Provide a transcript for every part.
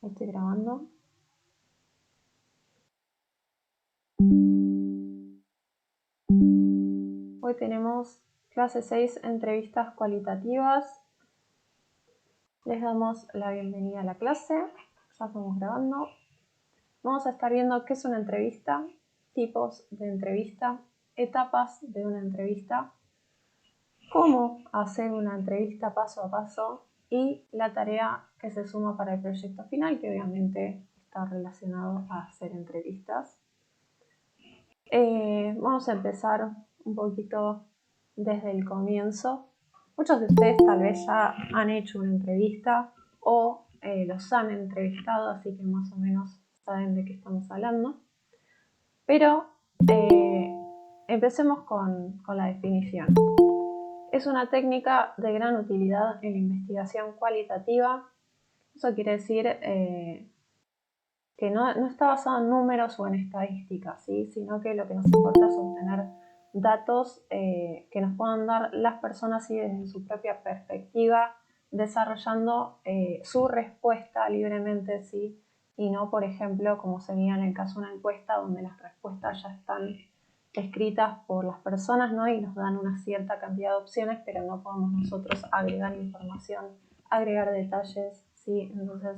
Estoy grabando. Hoy tenemos clase 6, entrevistas cualitativas. Les damos la bienvenida a la clase. Ya estamos grabando. Vamos a estar viendo qué es una entrevista, tipos de entrevista, etapas de una entrevista, cómo hacer una entrevista paso a paso y la tarea que se suma para el proyecto final, que obviamente está relacionado a hacer entrevistas. Vamos a empezar un poquito desde el comienzo. Muchos de ustedes tal vez ya han hecho una entrevista o los han entrevistado, así que más o menos saben de qué estamos hablando. Pero empecemos con la definición. Es una técnica de gran utilidad en la investigación cualitativa. Eso quiere decir que no está basado en números o en estadísticas, ¿sí? Sino que lo que nos importa es obtener datos que nos puedan dar las personas, ¿sí? Desde su propia perspectiva, desarrollando su respuesta libremente, ¿sí? Y no, por ejemplo, como sería en el caso de una encuesta, donde las respuestas ya están escritas por las personas, ¿no? Y nos dan una cierta cantidad de opciones, pero no podemos nosotros agregar información, agregar detalles, ¿sí? Entonces,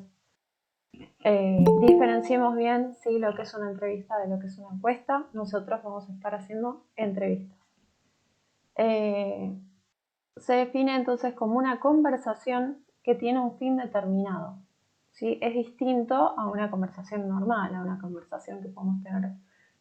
diferenciemos bien, ¿sí? Lo que es una entrevista de lo que es una encuesta. Nosotros vamos a estar haciendo entrevistas. Se define entonces como una conversación que tiene un fin determinado, ¿sí? Es distinto a una conversación normal, a una conversación que podemos tener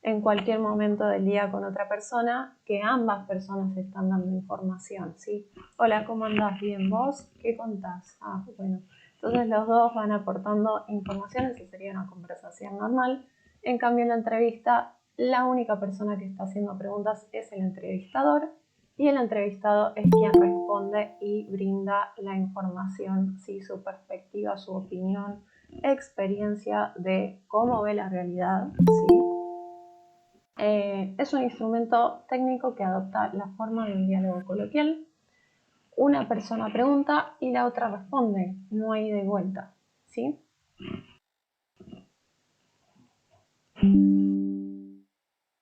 en cualquier momento del día con otra persona, que ambas personas están dando información, ¿sí? Hola, ¿cómo andás? Bien, ¿vos? ¿Qué contás? Ah, bueno. Entonces los dos van aportando información, esa sería una conversación normal. En cambio, en la entrevista, la única persona que está haciendo preguntas es el entrevistador, y el entrevistado es quien responde y brinda la información, ¿sí? Su perspectiva, su opinión, experiencia de cómo ve la realidad, ¿sí? Es un instrumento técnico que adopta la forma de un diálogo coloquial. Una persona pregunta y la otra responde, no hay de vuelta, ¿sí?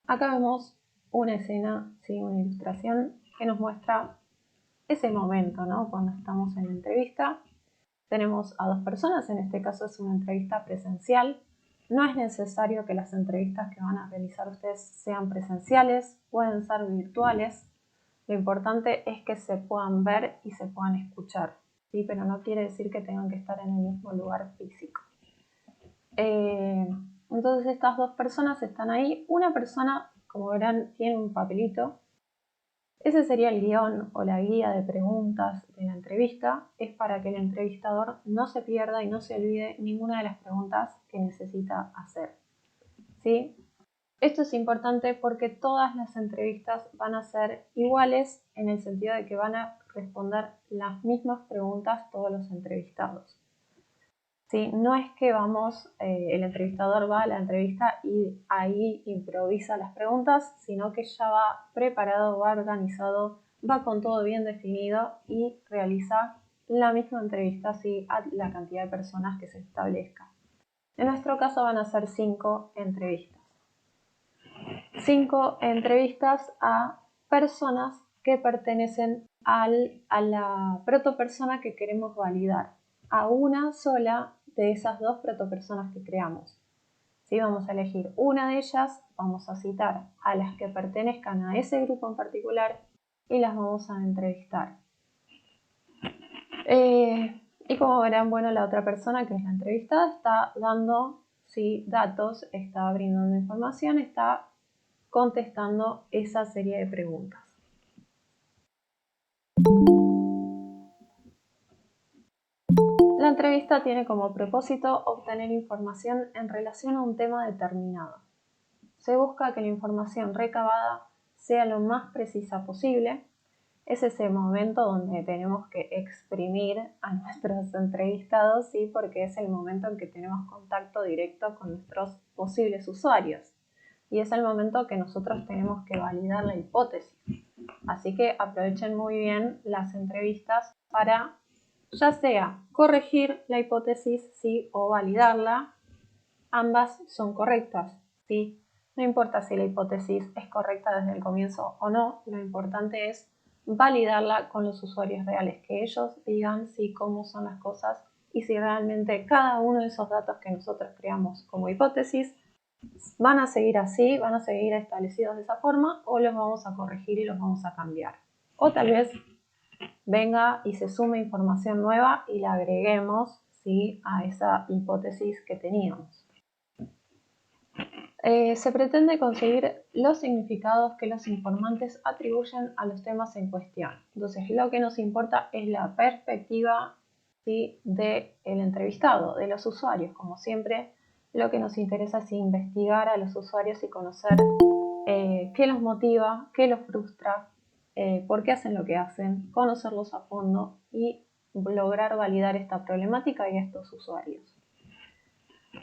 Acá vemos una escena, ¿sí? Una ilustración que nos muestra ese momento, ¿no? Cuando estamos en la entrevista. Tenemos a dos personas, en este caso es una entrevista presencial. No es necesario que las entrevistas que van a realizar ustedes sean presenciales, pueden ser virtuales. Lo importante es que se puedan ver y se puedan escuchar, ¿sí? Pero no quiere decir que tengan que estar en el mismo lugar físico. Entonces estas dos personas están ahí. Una persona, como verán, tiene un papelito. Ese sería el guión o la guía de preguntas de la entrevista. Es para que el entrevistador no se pierda y no se olvide ninguna de las preguntas que necesita hacer, ¿sí? Esto es importante porque todas las entrevistas van a ser iguales en el sentido de que van a responder las mismas preguntas todos los entrevistados, ¿sí? No es que el entrevistador va a la entrevista y ahí improvisa las preguntas, sino que ya va preparado, va organizado, va con todo bien definido y realiza la misma entrevista, ¿sí? A la cantidad de personas que se establezca. En nuestro caso van a ser 5 entrevistas. 5 entrevistas a personas que pertenecen a la protopersona que queremos validar, a una sola de esas dos protopersonas que creamos. ¿Sí? Vamos a elegir una de ellas, vamos a citar a las que pertenezcan a ese grupo en particular y las vamos a entrevistar. Y como verán, bueno, la otra persona que es la entrevistada está dando, ¿sí? Datos, está brindando información, está contestando esa serie de preguntas. La entrevista tiene como propósito obtener información en relación a un tema determinado. Se busca que la información recabada sea lo más precisa posible. Es ese momento donde tenemos que exprimir a nuestros entrevistados, ¿sí? Porque es el momento en que tenemos contacto directo con nuestros posibles usuarios. Y es el momento que nosotros tenemos que validar la hipótesis. Así que aprovechen muy bien las entrevistas para ya sea corregir la hipótesis, sí, o validarla, ambas son correctas, sí. No importa si la hipótesis es correcta desde el comienzo o no, lo importante es validarla con los usuarios reales, que ellos digan sí cómo son las cosas y si realmente cada uno de esos datos que nosotros creamos como hipótesis van a seguir así, van a seguir establecidos de esa forma o los vamos a corregir y los vamos a cambiar. O tal vez venga y se sume información nueva y la agreguemos, ¿sí?, a esa hipótesis que teníamos. Se pretende conseguir los significados que los informantes atribuyen a los temas en cuestión. Entonces, lo que nos importa es la perspectiva, ¿sí?, del entrevistado, de los usuarios. Como siempre, lo que nos interesa es investigar a los usuarios y conocer qué los motiva, qué los frustra, por qué hacen lo que hacen, conocerlos a fondo y lograr validar esta problemática y a estos usuarios.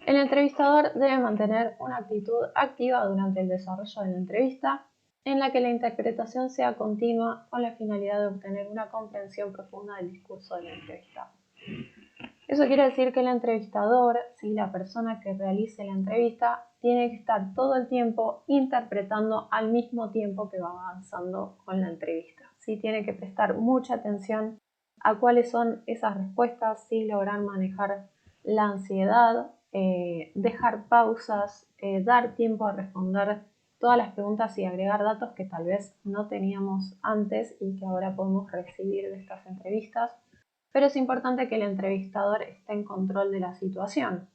El entrevistador debe mantener una actitud activa durante el desarrollo de la entrevista, en la que la interpretación sea continua con la finalidad de obtener una comprensión profunda del discurso del entrevistado. Eso quiere decir que el entrevistador, si la persona que realice la entrevista, tiene que estar todo el tiempo interpretando al mismo tiempo que va avanzando con la entrevista. Sí, tiene que prestar mucha atención a cuáles son esas respuestas, sí, lograr manejar la ansiedad, dejar pausas, dar tiempo a responder todas las preguntas y agregar datos que tal vez no teníamos antes y que ahora podemos recibir de estas entrevistas. Pero es importante que el entrevistador esté en control de la situación,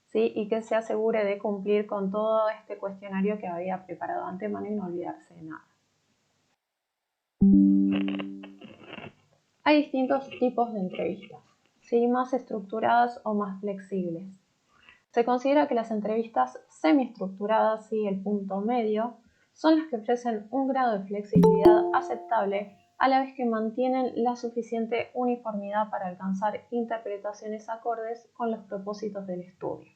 ¿sí?, y que se asegure de cumplir con todo este cuestionario que había preparado de antemano y no olvidarse de nada. Hay distintos tipos de entrevistas, ¿sí?, más estructuradas o más flexibles. Se considera que las entrevistas semiestructuradas, ¿sí?, el punto medio, son las que ofrecen un grado de flexibilidad aceptable a la vez que mantienen la suficiente uniformidad para alcanzar interpretaciones acordes con los propósitos del estudio.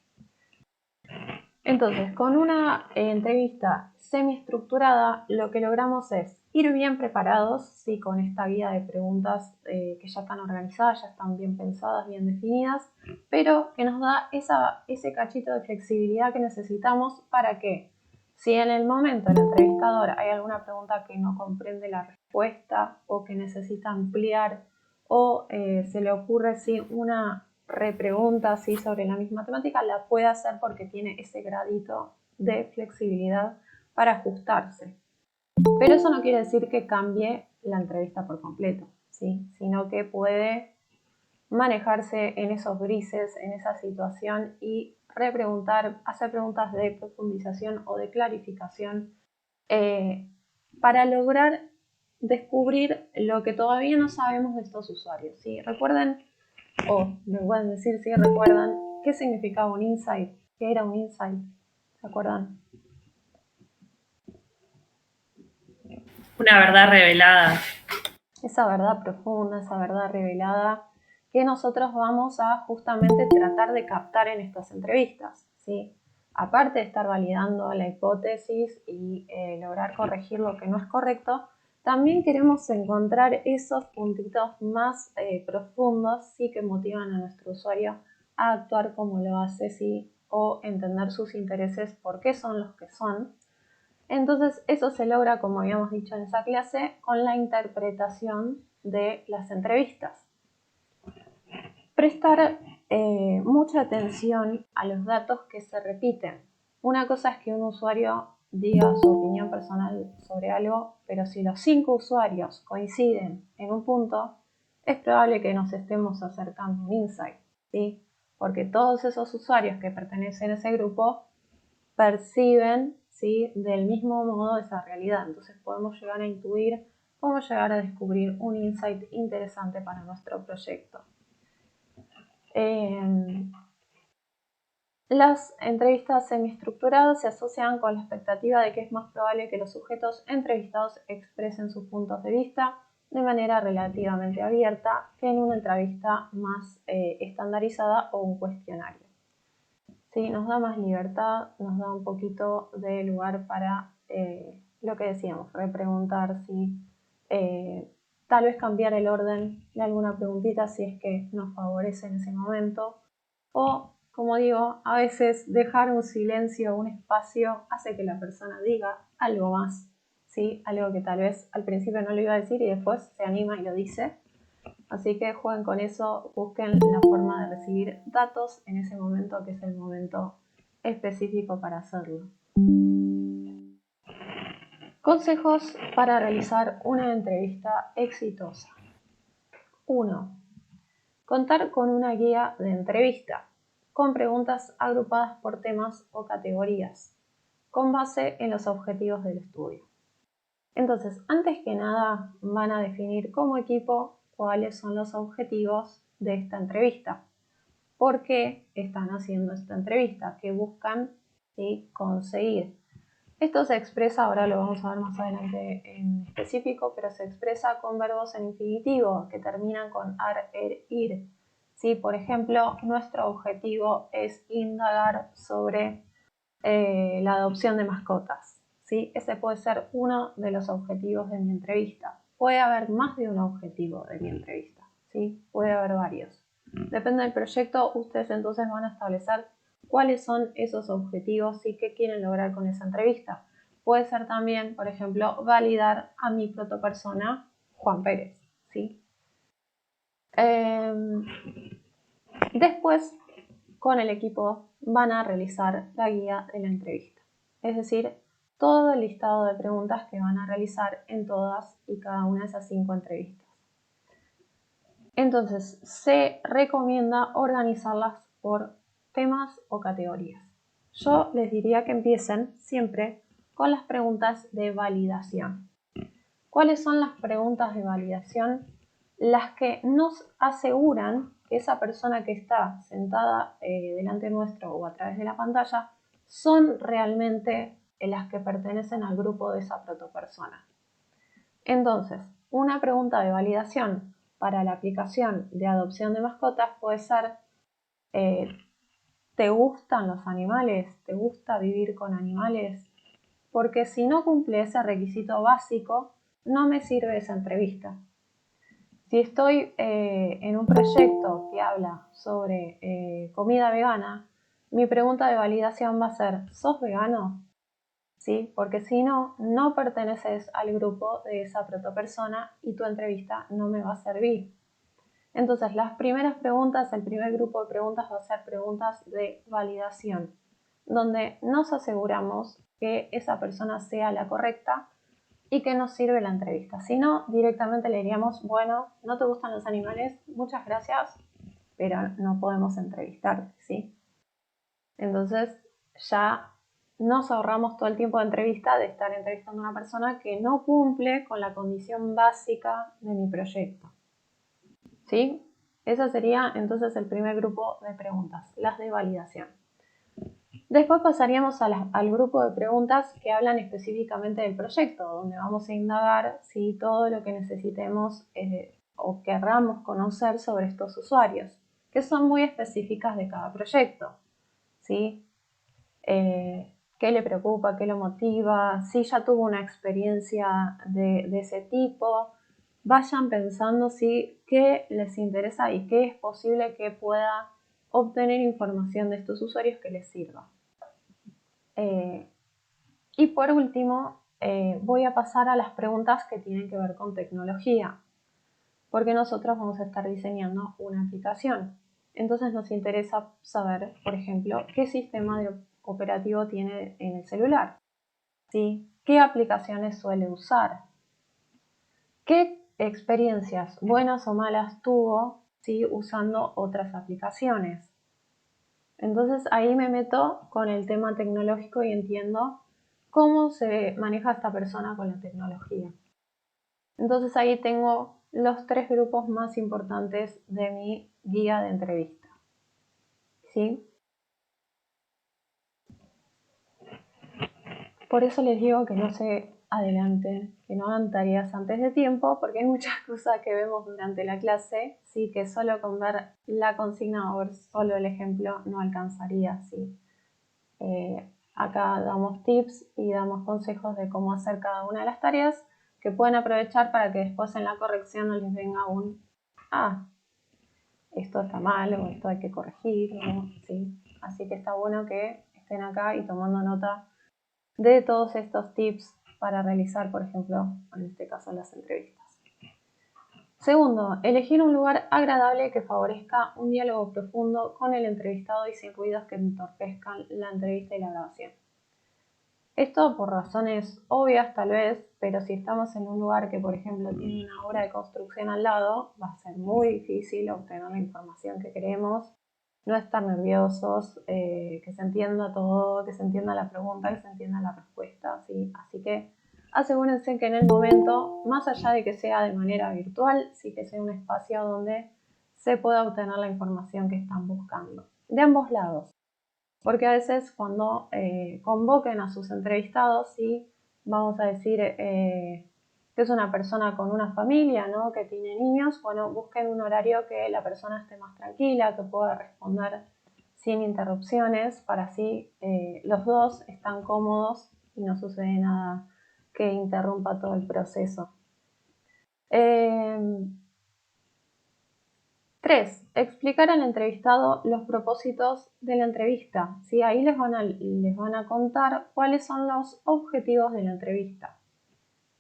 Entonces, con una entrevista semiestructurada, lo que logramos es ir bien preparados, ¿sí?, con esta guía de preguntas que ya están organizadas, ya están bien pensadas, bien definidas, pero que nos da ese cachito de flexibilidad que necesitamos para que, si en el momento del entrevistador hay alguna pregunta que no comprende la respuesta o que necesita ampliar o se le ocurre una repregunta así sobre la misma temática, la puede hacer porque tiene ese gradito de flexibilidad para ajustarse. Pero eso no quiere decir que cambie la entrevista por completo, ¿sí?, sino que puede manejarse en esos grises, en esa situación y repreguntar, hacer preguntas de profundización o de clarificación para lograr descubrir lo que todavía no sabemos de estos usuarios, ¿sí? Recuerden, o me pueden decir si recuerdan, qué significaba un insight, qué era un insight, ¿se acuerdan? Una verdad revelada. Esa verdad profunda, esa verdad revelada que nosotros vamos a justamente tratar de captar en estas entrevistas, ¿sí? Aparte de estar validando la hipótesis y lograr corregir lo que no es correcto, también queremos encontrar esos puntitos más profundos, ¿sí?, que motivan a nuestro usuario a actuar como lo hace, ¿sí?, o entender sus intereses, por qué son los que son. Entonces eso se logra, como habíamos dicho en esa clase, con la interpretación de las entrevistas. Prestar mucha atención a los datos que se repiten. Una cosa es que un usuario diga su opinión personal sobre algo, pero si los 5 usuarios coinciden en un punto, es probable que nos estemos acercando a un insight, ¿sí?, porque todos esos usuarios que pertenecen a ese grupo perciben, ¿sí?, del mismo modo esa realidad. Entonces podemos llegar a intuir, podemos llegar a descubrir un insight interesante para nuestro proyecto. Las entrevistas semiestructuradas se asocian con la expectativa de que es más probable que los sujetos entrevistados expresen sus puntos de vista de manera relativamente abierta que en una entrevista más estandarizada o un cuestionario. Sí, nos da más libertad, nos da un poquito de lugar para lo que decíamos, repreguntar, ¿sí?, tal vez cambiar el orden de alguna preguntita si es que nos favorece en ese momento. O, como digo, a veces dejar un silencio, un espacio, hace que la persona diga algo más, ¿sí? Algo que tal vez al principio no lo iba a decir y después se anima y lo dice. Así que jueguen con eso, busquen la forma de recibir datos en ese momento que es el momento específico para hacerlo. Consejos para realizar una entrevista exitosa. 1. Contar con una guía de entrevista, con preguntas agrupadas por temas o categorías, con base en los objetivos del estudio. Entonces, antes que nada, van a definir como equipo cuáles son los objetivos de esta entrevista. ¿Por qué están haciendo esta entrevista? ¿Qué buscan conseguir? Esto se expresa, ahora lo vamos a ver más adelante en específico, pero se expresa con verbos en infinitivo que terminan con ar, er, ir. ¿Sí? Por ejemplo, nuestro objetivo es indagar sobre la adopción de mascotas. ¿Sí? Ese puede ser uno de los objetivos de mi entrevista. Puede haber más de un objetivo de mi entrevista. ¿Sí? Puede haber varios. Depende del proyecto, ustedes entonces van a establecer cuáles son esos objetivos y qué quieren lograr con esa entrevista. Puede ser también, por ejemplo, validar a mi protopersona, Juan Pérez. ¿Sí? Después, con el equipo, van a realizar la guía de la entrevista. Es decir, todo el listado de preguntas que van a realizar en todas y cada una de esas 5 entrevistas. Entonces, se recomienda organizarlas por temas o categorías. Yo les diría que empiecen siempre con las preguntas de validación. ¿Cuáles son las preguntas de validación? Las que nos aseguran que esa persona que está sentada delante nuestro o a través de la pantalla son realmente las que pertenecen al grupo de esa protopersona. Entonces, una pregunta de validación para la aplicación de adopción de mascotas puede ser ¿te gustan los animales? ¿Te gusta vivir con animales? Porque si no cumple ese requisito básico, no me sirve esa entrevista. Si estoy en un proyecto que habla sobre comida vegana, mi pregunta de validación va a ser, ¿sos vegano? ¿Sí? Porque si no, no perteneces al grupo de esa protopersona y tu entrevista no me va a servir. Entonces, las primeras preguntas, el primer grupo de preguntas va a ser preguntas de validación, donde nos aseguramos que esa persona sea la correcta y que nos sirve la entrevista. Si no, directamente le diríamos, bueno, no te gustan los animales, muchas gracias, pero no podemos entrevistarte, ¿sí? Entonces, ya nos ahorramos todo el tiempo de entrevista de estar entrevistando a una persona que no cumple con la condición básica de mi proyecto. ¿Sí? Ese sería entonces el primer grupo de preguntas, las de validación. Después pasaríamos al grupo de preguntas que hablan específicamente del proyecto, donde vamos a indagar si todo lo que necesitemos o querramos conocer sobre estos usuarios, que son muy específicas de cada proyecto. ¿Sí? ¿Qué le preocupa? ¿Qué lo motiva? Si ya tuvo una experiencia de ese tipo. Vayan pensando qué les interesa y qué es posible que pueda obtener información de estos usuarios que les sirva. Y por último, voy a pasar a las preguntas que tienen que ver con tecnología, porque nosotros vamos a estar diseñando una aplicación. Entonces nos interesa saber, por ejemplo, qué sistema operativo tiene en el celular, ¿sí? ¿Qué aplicaciones suele usar? ¿Qué experiencias buenas o malas tuvo, ¿sí? Usando otras aplicaciones? Entonces ahí me meto con el tema tecnológico y entiendo cómo se maneja esta persona con la tecnología. Entonces ahí tengo los 3 grupos más importantes de mi guía de entrevista. ¿Sí? Por eso les digo que no se adelanten, que no hagan tareas antes de tiempo, porque hay muchas cosas que vemos durante la clase, sí, que solo con ver la consigna o ver solo el ejemplo no alcanzaría, sí. Acá damos tips y damos consejos de cómo hacer cada una de las tareas, que pueden aprovechar para que después en la corrección no les venga un esto está mal o esto hay que corregir, ¿sí? Así que está bueno que estén acá y tomando nota de todos estos tips para realizar, por ejemplo, en este caso las entrevistas. Segundo, elegir un lugar agradable que favorezca un diálogo profundo con el entrevistado y sin ruidos que entorpezcan la entrevista y la grabación. Esto por razones obvias tal vez, pero si estamos en un lugar que por ejemplo tiene una obra de construcción al lado, va a ser muy difícil obtener la información que queremos, no estar nerviosos, que se entienda todo, que se entienda la pregunta, que se entienda la respuesta, ¿sí? Así que asegúrense que en el momento, más allá de que sea de manera virtual, sí que sea un espacio donde se pueda obtener la información que están buscando, de ambos lados. Porque a veces cuando convoquen a sus entrevistados, ¿sí? Vamos a decir que es una persona con una familia, ¿no? Que tiene niños, bueno, busquen un horario que la persona esté más tranquila, que pueda responder sin interrupciones, para así los dos están cómodos y no sucede nada que interrumpa todo el proceso. 3. Explicar al entrevistado los propósitos de la entrevista. ¿Sí? Ahí les van a contar cuáles son los objetivos de la entrevista.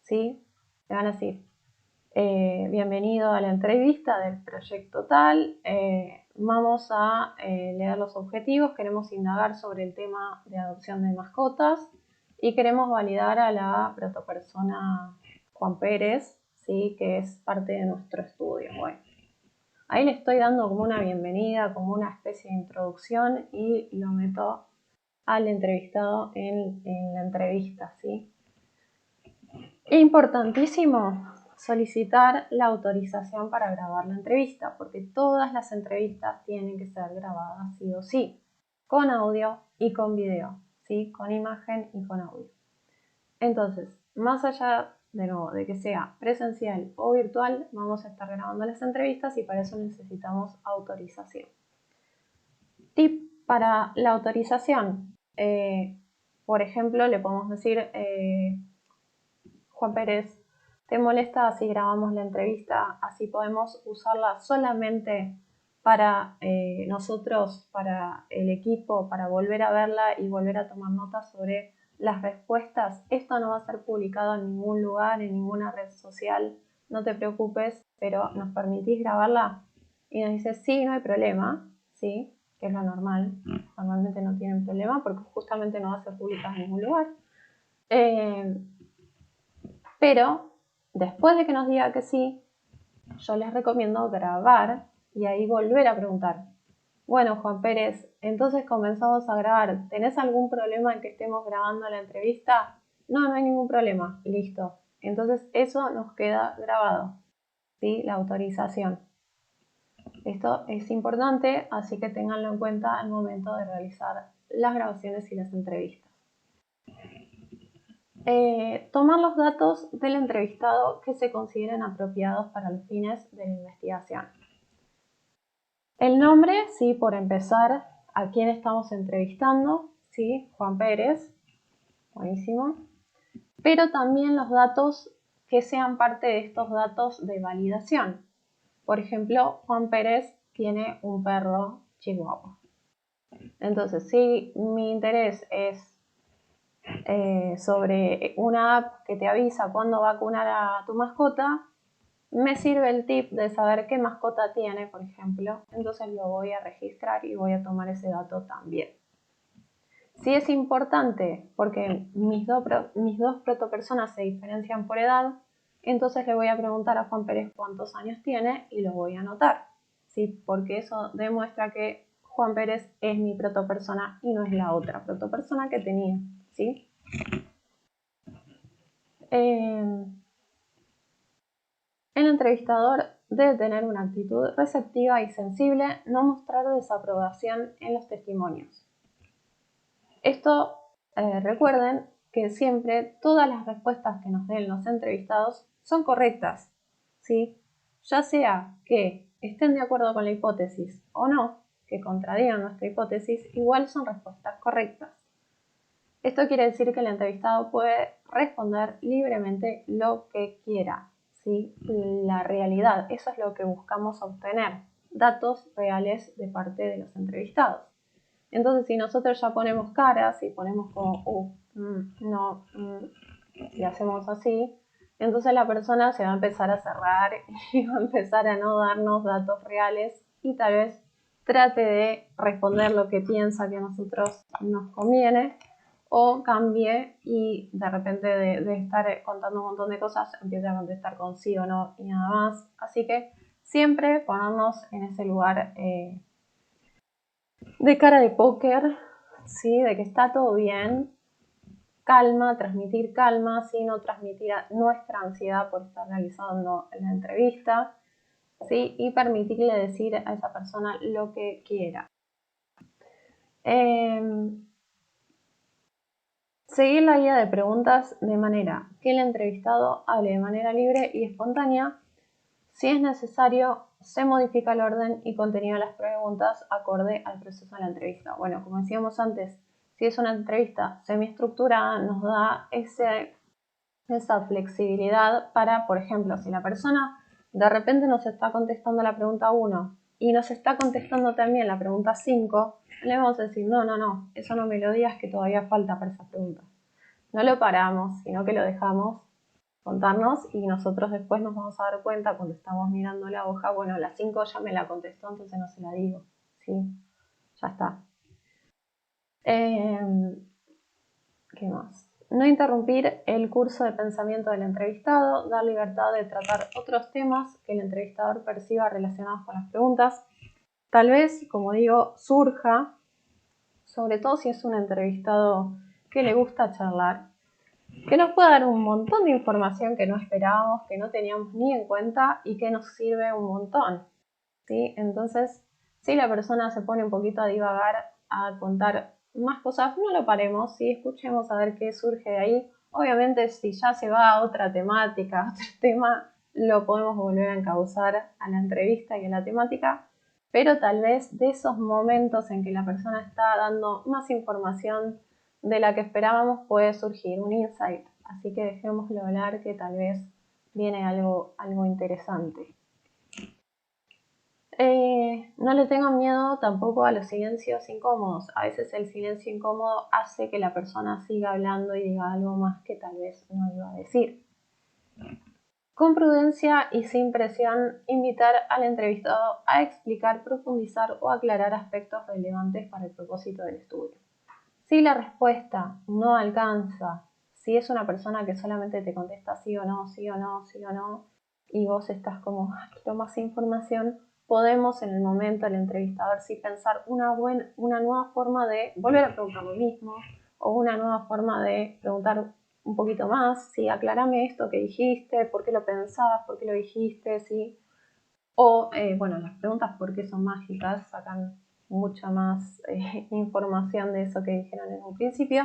¿Sí? Le van a decir, bienvenido a la entrevista del proyecto tal, vamos a leer los objetivos, queremos indagar sobre el tema de adopción de mascotas y queremos validar a la protopersona Juan Pérez, ¿sí? Que es parte de nuestro estudio. Bueno. Ahí le estoy dando como una bienvenida, como una especie de introducción y lo meto al entrevistado en la entrevista, ¿sí? Importantísimo solicitar la autorización para grabar la entrevista, porque todas las entrevistas tienen que ser grabadas sí o sí, con audio y con video, ¿sí? Con imagen y con audio. Entonces, más allá de nuevo, de que sea presencial o virtual, vamos a estar grabando las entrevistas y para eso necesitamos autorización. Tip para la autorización. Por ejemplo, le podemos decir, Juan Pérez, ¿te molesta si grabamos la entrevista? Así podemos usarla solamente para nosotros, para el equipo, para volver a verla y volver a tomar notas sobre las respuestas. Esto no va a ser publicado en ningún lugar, en ninguna red social, no te preocupes, pero ¿nos permitís grabarla? Y nos dice, sí, no hay problema, ¿sí? Que es lo normal, normalmente no tienen problema porque justamente no va a ser publicado en ningún lugar. Pero después de que nos diga que sí, yo les recomiendo grabar y ahí volver a preguntar. Bueno, Juan Pérez, entonces comenzamos a grabar. ¿Tenés algún problema en que estemos grabando la entrevista? No, no hay ningún problema. Listo. Entonces eso nos queda grabado, ¿sí? La autorización. Esto es importante, así que ténganlo en cuenta al momento de realizar las grabaciones y las entrevistas. Tomar los datos del entrevistado que se consideren apropiados para los fines de la investigación. El nombre, sí, por empezar, a quién estamos entrevistando, sí, Juan Pérez, buenísimo. Pero también los datos que sean parte de estos datos de validación. Por ejemplo, Juan Pérez tiene un perro chihuahua. Entonces, si mi interés es sobre una app que te avisa cuándo vacunar a tu mascota, me sirve el tip de saber qué mascota tiene, por ejemplo, entonces lo voy a registrar y voy a tomar ese dato también. Sí es importante porque mis dos protopersonas se diferencian por edad, entonces le voy a preguntar a Juan Pérez cuántos años tiene y lo voy a anotar, ¿sí? Porque eso demuestra que Juan Pérez es mi protopersona y no es la otra protopersona que tenía, ¿sí? El entrevistador debe tener una actitud receptiva y sensible, no mostrar desaprobación en los testimonios. Esto, recuerden que siempre todas las respuestas que nos den los entrevistados son correctas, ¿sí? Ya sea que estén de acuerdo con la hipótesis o no, que contradigan nuestra hipótesis, igual son respuestas correctas. Esto quiere decir que el entrevistado puede responder libremente lo que quiera, ¿sí? La realidad, eso es lo que buscamos obtener, datos reales de parte de los entrevistados. Entonces, si nosotros ya ponemos caras y ponemos como, y hacemos así, entonces la persona se va a empezar a cerrar y va a empezar a no darnos datos reales y tal vez trate de responder lo que piensa que a nosotros nos conviene o cambie y de repente de estar contando un montón de cosas empiece a contestar con sí o no y nada más. Así que siempre ponernos en ese lugar de cara de póker, ¿sí? De que está todo bien, calma, transmitir calma, sino transmitir nuestra ansiedad por estar realizando la entrevista, ¿sí? Y permitirle decir a esa persona lo que quiera. Seguir la guía de preguntas de manera que el entrevistado hable de manera libre y espontánea. Si es necesario, se modifica el orden y contenido de las preguntas acorde al proceso de la entrevista. Bueno, como decíamos antes, si es una entrevista semiestructurada, nos da esa flexibilidad para, por ejemplo, si la persona de repente nos está contestando la pregunta 1 y nos está contestando también la pregunta 5, le vamos a decir, no, eso no me lo digas que todavía falta para esa pregunta. No lo paramos, sino que lo dejamos contarnos y nosotros después nos vamos a dar cuenta cuando estamos mirando la hoja, bueno, la 5 ya me la contestó, entonces no se la digo, ¿sí? Ya está. ¿Qué más? No interrumpir el curso de pensamiento del entrevistado, dar libertad de tratar otros temas que el entrevistador perciba relacionados con las preguntas. Tal vez, como digo, surja, sobre todo si es un entrevistado que le gusta charlar, que nos pueda dar un montón de información que no esperábamos, que no teníamos ni en cuenta y que nos sirve un montón, ¿sí? Entonces, si la persona se pone un poquito a divagar, a contar más cosas, no lo paremos, ¿sí? Escuchemos a ver qué surge de ahí. Obviamente, si ya se va a otra temática, a otro tema, lo podemos volver a encauzar a la entrevista y a la temática, pero tal vez de esos momentos en que la persona está dando más información de la que esperábamos puede surgir un insight, así que dejémoslo hablar que tal vez viene algo interesante. No le tengan miedo tampoco a los silencios incómodos. A veces el silencio incómodo hace que la persona siga hablando y diga algo más que tal vez no iba a decir. Con prudencia y sin presión, invitar al entrevistado a explicar, profundizar o aclarar aspectos relevantes para el propósito del estudio. Si la respuesta no alcanza, si es una persona que solamente te contesta sí o no, sí o no, sí o no, y vos estás como, quiero más información, podemos en el momento el entrevistador sí pensar una nueva forma de volver a preguntar lo mismo o una nueva forma de preguntar un poquito más, sí, aclárame esto que dijiste, por qué lo pensabas, por qué lo dijiste, sí. O, bueno, las preguntas por qué son mágicas, sacan mucha más información de eso que dijeron en un principio.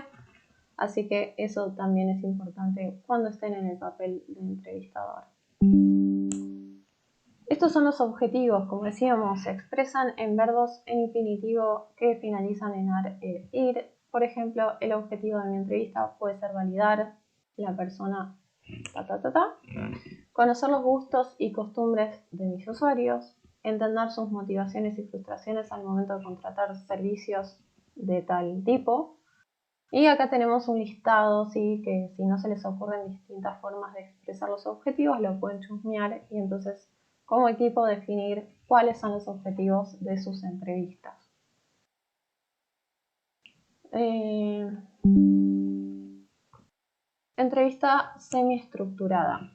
Así que eso también es importante cuando estén en el papel de entrevistador. Estos son los objetivos, como decíamos, se expresan en verbos en infinitivo que finalizan en ar, ir. Por ejemplo, el objetivo de mi entrevista puede ser validar la persona, conocer los gustos y costumbres de mis usuarios, entender sus motivaciones y frustraciones al momento de contratar servicios de tal tipo. Y acá tenemos un listado, ¿sí? Que si no se les ocurren distintas formas de expresar los objetivos, lo pueden chusmear y entonces como equipo definir cuáles son los objetivos de sus entrevistas. Entrevista semiestructurada.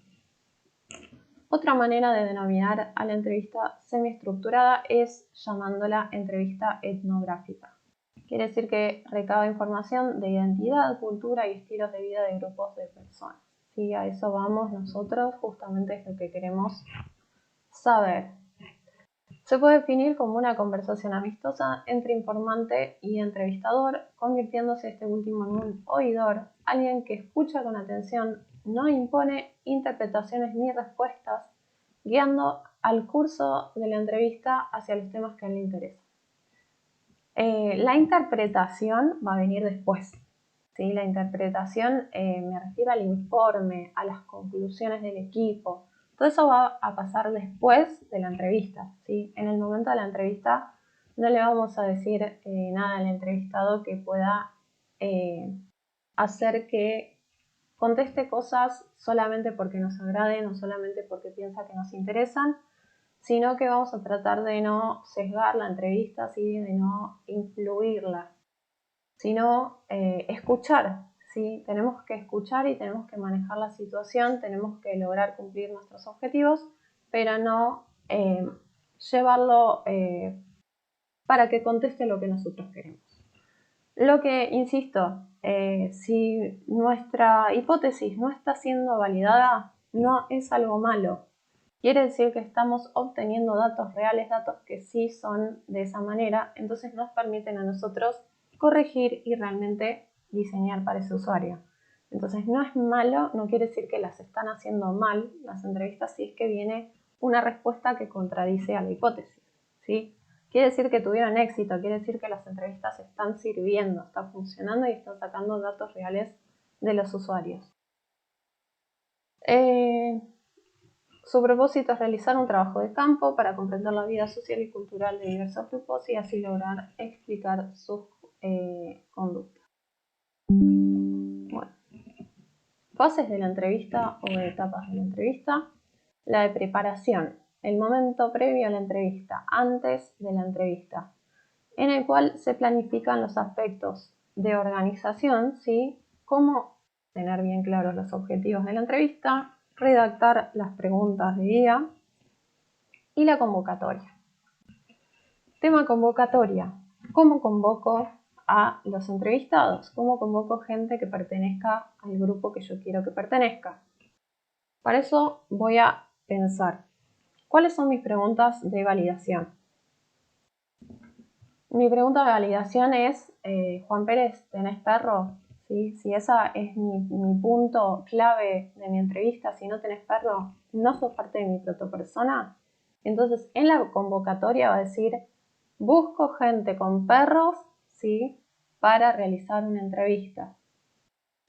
Otra manera de denominar a la entrevista semiestructurada es llamándola entrevista etnográfica. Quiere decir que recaba información de identidad, cultura y estilos de vida de grupos de personas. Sí, a eso vamos nosotros, justamente es lo que queremos saber. Se puede definir como una conversación amistosa entre informante y entrevistador, convirtiéndose este último en un oidor, alguien que escucha con atención, no impone interpretaciones ni respuestas, guiando al curso de la entrevista hacia los temas que a él le interesan. La interpretación va a venir después. ¿sí? La interpretación me refiero al informe, a las conclusiones del equipo. Todo eso va a pasar después de la entrevista, ¿sí? En el momento de la entrevista no le vamos a decir nada al entrevistado que pueda hacer que conteste cosas solamente porque nos agraden o solamente porque piensa que nos interesan, sino que vamos a tratar de no sesgar la entrevista, ¿sí? De no influirla, sino escuchar, ¿sí? Tenemos que escuchar y tenemos que manejar la situación, tenemos que lograr cumplir nuestros objetivos, pero no llevarlo para que conteste lo que nosotros queremos. Lo que, insisto, si nuestra hipótesis no está siendo validada, no es algo malo. Quiere decir que estamos obteniendo datos reales, datos que sí son de esa manera, entonces nos permiten a nosotros corregir y realmente diseñar para ese usuario. Entonces no es malo, no quiere decir que las están haciendo mal las entrevistas si es que viene una respuesta que contradice a la hipótesis, ¿sí? Quiere decir que tuvieron éxito, quiere decir que las entrevistas están sirviendo, están funcionando y están sacando datos reales de los usuarios. Su propósito es realizar un trabajo de campo para comprender la vida social y cultural de diversos grupos y así lograr explicar sus conductas. Bueno, fases de la entrevista o etapas de la entrevista. La de preparación, el momento previo a la entrevista, antes de la entrevista, en el cual se planifican los aspectos de organización, ¿sí? Cómo tener bien claros los objetivos de la entrevista, redactar las preguntas de guía y la convocatoria. Tema convocatoria. ¿Cómo convoco a los entrevistados? ¿Cómo convoco gente que pertenezca al grupo que yo quiero que pertenezca? Para eso voy a pensar, ¿cuáles son mis preguntas de validación? Mi pregunta de validación es, Juan Pérez, ¿tenés perro? ¿Sí? Si esa es mi punto clave de mi entrevista, si no tenés perro, no sos parte de mi protopersona. Entonces, en la convocatoria va a decir, busco gente con perros, ¿sí? Para realizar una entrevista.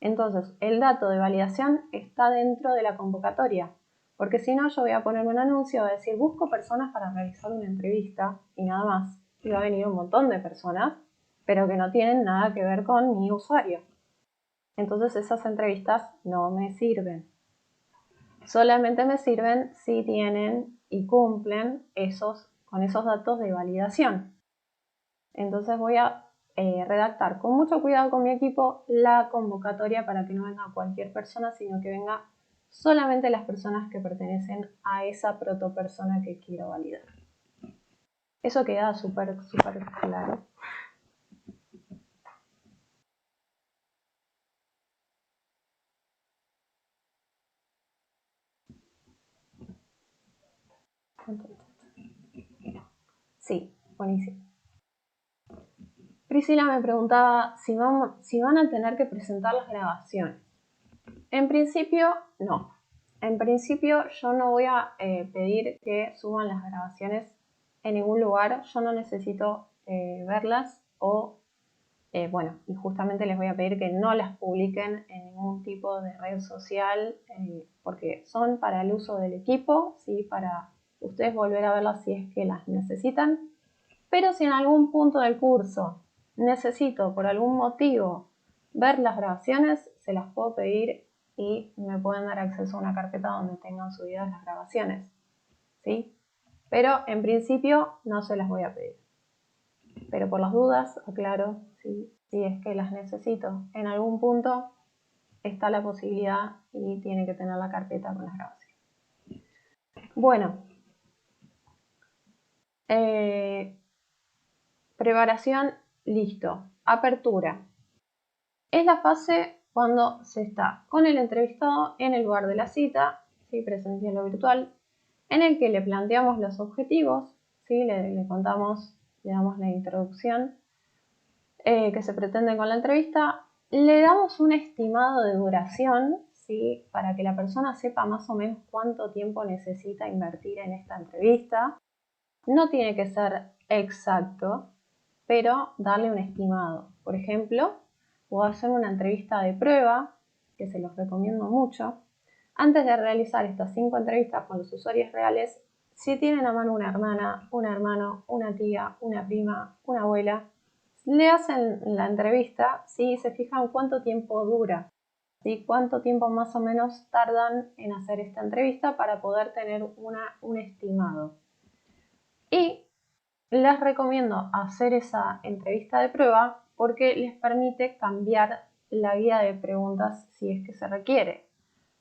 Entonces, el dato de validación está dentro de la convocatoria, porque si no, yo voy a poner un anuncio, voy a decir, busco personas para realizar una entrevista y nada más. Y va a venir un montón de personas, pero que no tienen nada que ver con mi usuario. Entonces, esas entrevistas no me sirven. Solamente me sirven si tienen y cumplen con esos datos de validación. Entonces voy a redactar con mucho cuidado con mi equipo la convocatoria para que no venga cualquier persona, sino que venga solamente las personas que pertenecen a esa protopersona que quiero validar. Eso queda súper claro. Sí, buenísimo. Priscila me preguntaba si van a tener que presentar las grabaciones. En principio, no. En principio yo no voy a pedir que suban las grabaciones en ningún lugar. Yo no necesito verlas y justamente les voy a pedir que no las publiquen en ningún tipo de red social porque son para el uso del equipo, ¿sí? Para ustedes volver a verlas si es que las necesitan. Pero si en algún punto del curso necesito por algún motivo ver las grabaciones, se las puedo pedir y me pueden dar acceso a una carpeta donde tengan subidas las grabaciones, ¿sí? Pero en principio no se las voy a pedir. Pero por las dudas, aclaro, ¿sí? Si es que las necesito en algún punto, está la posibilidad y tiene que tener la carpeta con las grabaciones. Bueno, preparación, listo. Apertura. Es la fase cuando se está con el entrevistado en el lugar de la cita, ¿sí? Presencial o virtual, en el que le planteamos los objetivos, ¿sí? Le contamos, le damos la introducción que se pretende con la entrevista, le damos un estimado de duración, ¿sí? Para que la persona sepa más o menos cuánto tiempo necesita invertir en esta entrevista. No tiene que ser exacto, pero darle un estimado. Por ejemplo, o hacer una entrevista de prueba, que se los recomiendo mucho. Antes de realizar estas 5 entrevistas con los usuarios reales, si tienen a mano una hermana, un hermano, una tía, una prima, una abuela, le hacen la entrevista, ¿sí? Se fijan cuánto tiempo dura, ¿sí? Cuánto tiempo más o menos tardan en hacer esta entrevista para poder tener un estimado. Y les recomiendo hacer esa entrevista de prueba porque les permite cambiar la guía de preguntas si es que se requiere.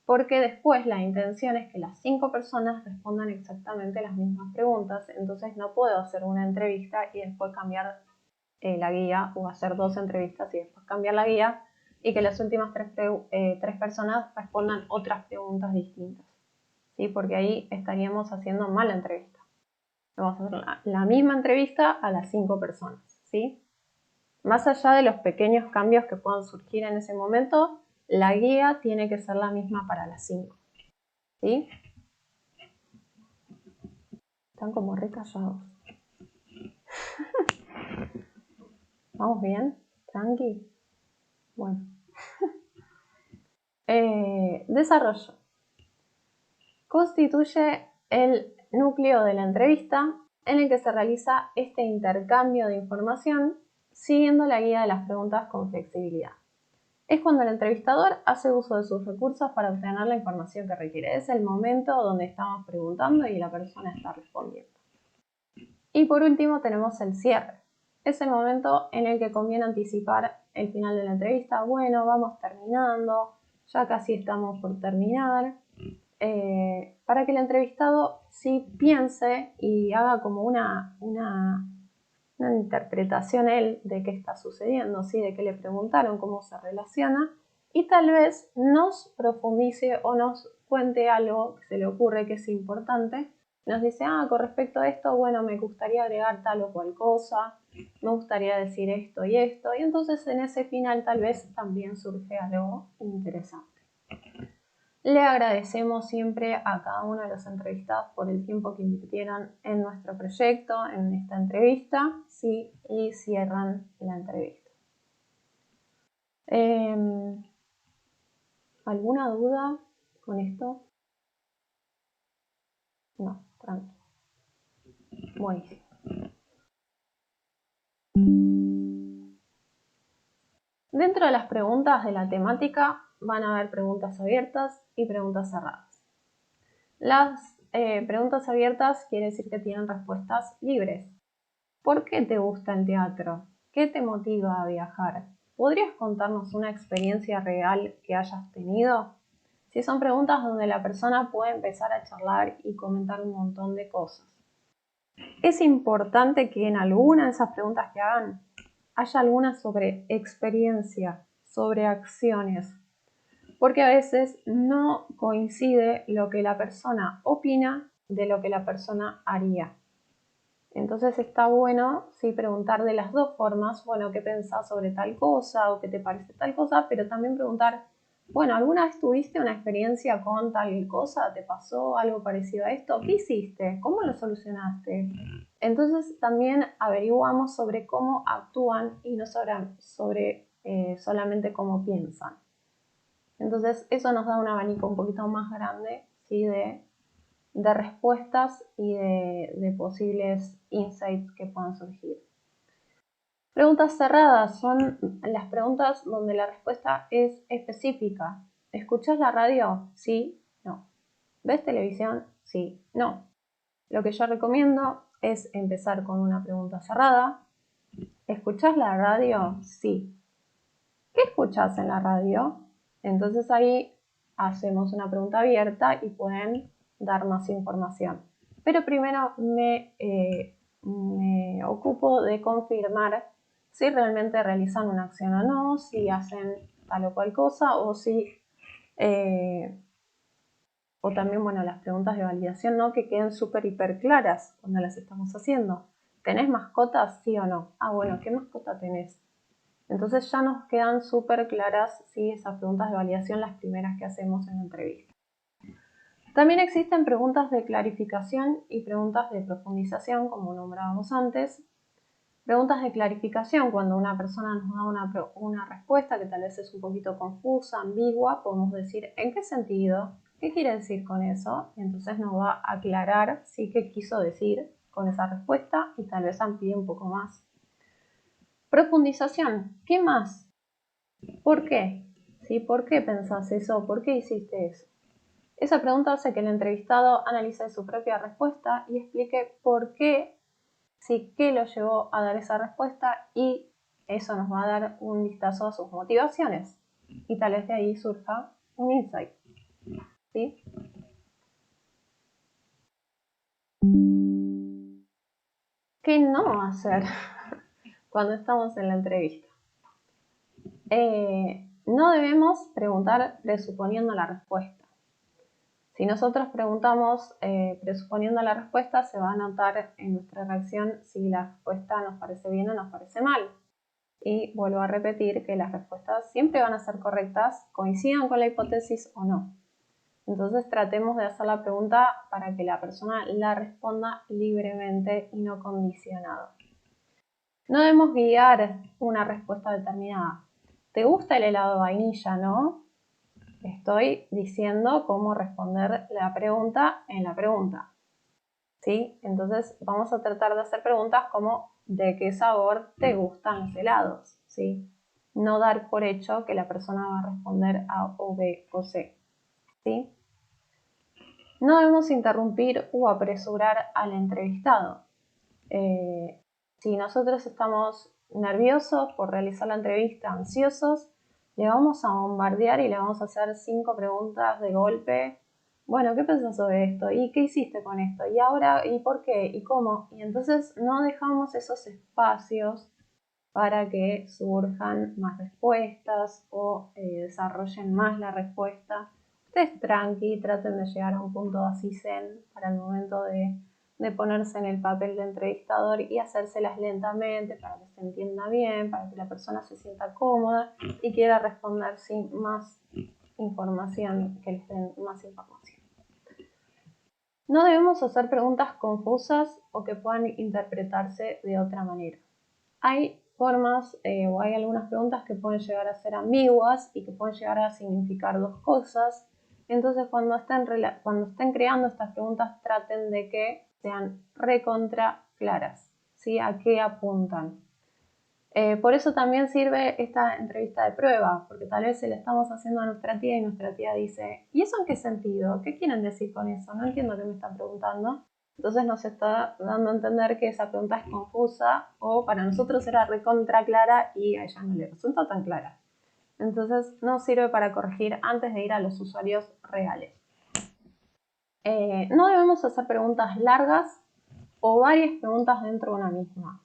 Porque después la intención es que las 5 personas respondan exactamente las mismas preguntas, entonces no puedo hacer una entrevista y después cambiar la guía, o hacer 2 entrevistas y después cambiar la guía, y que las últimas 3 personas respondan otras preguntas distintas, ¿sí? Porque ahí estaríamos haciendo mala entrevista. Vamos a hacer la misma entrevista a las 5 personas, ¿sí? Más allá de los pequeños cambios que puedan surgir en ese momento, la guía tiene que ser la misma para las 5, ¿sí? Están como re callados. ¿Vamos bien? ¿Tranqui? Bueno. Desarrollo. Constituye el núcleo de la entrevista en el que se realiza este intercambio de información siguiendo la guía de las preguntas con flexibilidad. Es cuando el entrevistador hace uso de sus recursos para obtener la información que requiere. Es el momento donde estamos preguntando y la persona está respondiendo. Y por último tenemos el cierre. Es el momento en el que conviene anticipar el final de la entrevista. Bueno, vamos terminando, ya casi estamos por terminar. Para que el entrevistado sí piense y haga como una interpretación él de qué está sucediendo, ¿sí? De qué le preguntaron, cómo se relaciona, y tal vez nos profundice o nos cuente algo que se le ocurre que es importante. Nos dice, con respecto a esto, bueno, me gustaría agregar tal o cual cosa, me gustaría decir esto, y entonces en ese final tal vez también surge algo interesante. Le agradecemos siempre a cada uno de los entrevistados por el tiempo que invirtieron en nuestro proyecto, en esta entrevista, ¿sí? Y cierran la entrevista. ¿Alguna duda con esto? No, tranquilo. Buenísimo. Dentro de las preguntas de la temática van a haber preguntas abiertas y preguntas cerradas. Las preguntas abiertas quiere decir que tienen respuestas libres. ¿Por qué te gusta el teatro? ¿Qué te motiva a viajar? ¿Podrías contarnos una experiencia real que hayas tenido? Si son preguntas donde la persona puede empezar a charlar y comentar un montón de cosas. Es importante que en alguna de esas preguntas que hagan haya alguna sobre experiencia, sobre acciones, porque a veces no coincide lo que la persona opina de lo que la persona haría. Entonces está bueno, sí, preguntar de las dos formas, bueno, ¿qué pensás sobre tal cosa o qué te parece tal cosa? Pero también preguntar, bueno, ¿alguna vez tuviste una experiencia con tal cosa? ¿Te pasó algo parecido a esto? ¿Qué hiciste? ¿Cómo lo solucionaste? Entonces también averiguamos sobre cómo actúan y no sobre solamente cómo piensan. Entonces eso nos da un abanico un poquito más grande, ¿sí? de respuestas y de posibles insights que puedan surgir. Preguntas cerradas son las preguntas donde la respuesta es específica. ¿Escuchás la radio? Sí, no. ¿Ves televisión? Sí, no. Lo que yo recomiendo es empezar con una pregunta cerrada. ¿Escuchás la radio? Sí. ¿Qué escuchás en la radio? Entonces ahí hacemos una pregunta abierta y pueden dar más información. Pero primero me ocupo de confirmar si realmente realizan una acción o no, si hacen tal o cual cosa o si... o también, bueno, las preguntas de validación, ¿no? Que queden súper hiper claras cuando las estamos haciendo. ¿Tenés mascotas? Sí o no. Bueno, ¿qué mascota tenés? Entonces ya nos quedan súper claras, ¿sí? Esas preguntas de validación, las primeras que hacemos en la entrevista. También existen preguntas de clarificación y preguntas de profundización, como nombrábamos antes. Preguntas de clarificación, cuando una persona nos da una respuesta que tal vez es un poquito confusa, ambigua, podemos decir ¿en qué sentido? ¿Qué quiere decir con eso? Y entonces nos va a aclarar sí qué quiso decir con esa respuesta y tal vez amplíe un poco más. Profundización, ¿qué más? ¿Por qué? ¿Sí? ¿Por qué pensás eso? ¿Por qué hiciste eso? Esa pregunta hace que el entrevistado analice su propia respuesta y explique por qué, sí, qué lo llevó a dar esa respuesta, y eso nos va a dar un vistazo a sus motivaciones. Y tal vez de ahí surja un insight. ¿Sí? ¿Qué no hacer cuando estamos en la entrevista? No debemos preguntar presuponiendo la respuesta. Si nosotros preguntamos presuponiendo la respuesta, se va a notar en nuestra reacción si la respuesta nos parece bien o nos parece mal. Y vuelvo a repetir que las respuestas siempre van a ser correctas, coincidan con la hipótesis o no. Entonces tratemos de hacer la pregunta para que la persona la responda libremente y no condicionado. No debemos guiar una respuesta determinada. ¿Te gusta el helado de vainilla, no? Estoy diciendo cómo responder la pregunta en la pregunta. ¿Sí? Entonces vamos a tratar de hacer preguntas como ¿de qué sabor te gustan los helados? ¿Sí? No dar por hecho que la persona va a responder A o B o C. ¿Sí? No debemos interrumpir o apresurar al entrevistado. Si nosotros estamos nerviosos por realizar la entrevista, ansiosos, le vamos a bombardear y le vamos a hacer 5 preguntas de golpe. Bueno, ¿qué pensás sobre esto? ¿Y qué hiciste con esto? ¿Y ahora? ¿Y por qué? ¿Y cómo? Y entonces no dejamos esos espacios para que surjan más respuestas o desarrollen más la respuesta. Ustedes tranqui, traten de llegar a un punto así zen para el momento de ponerse en el papel de entrevistador y hacérselas lentamente para que se entienda bien, para que la persona se sienta cómoda y quiera responder sin más información, que les den más información. No debemos hacer preguntas confusas o que puedan interpretarse de otra manera. Hay formas o hay algunas preguntas que pueden llegar a ser ambiguas y que pueden llegar a significar dos cosas. Entonces cuando estén creando estas preguntas, traten de que sean recontra claras, ¿sí? ¿A qué apuntan? Por eso también sirve esta entrevista de prueba, porque tal vez se la estamos haciendo a nuestra tía y nuestra tía dice ¿y eso en qué sentido? ¿Qué quieren decir con eso? No entiendo qué me están preguntando. Entonces nos está dando a entender que esa pregunta es confusa o para nosotros era recontra clara y a ella no le resultó tan clara. Entonces nos sirve para corregir antes de ir a los usuarios reales. No debemos hacer preguntas largas o varias preguntas dentro de una misma.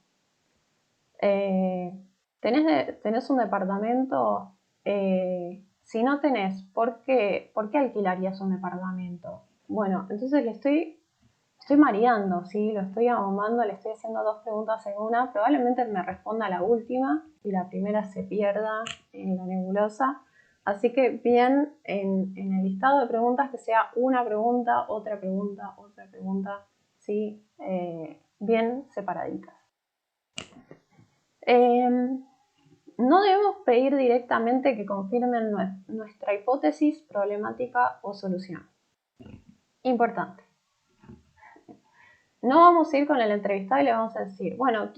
¿Tenés un departamento? Si no tenés, ¿por qué alquilarías un departamento? Bueno, entonces estoy mareando, ¿sí? Lo estoy ahumando, le estoy haciendo dos preguntas en una. Probablemente me responda la última y la primera se pierda en la nebulosa. Así que bien en el listado de preguntas que sea una pregunta, otra pregunta, otra pregunta, ¿sí? Bien separaditas. No debemos pedir directamente que confirmen nuestra hipótesis, problemática o solución. Importante. No vamos a ir con el entrevistado y le vamos a decir, bueno,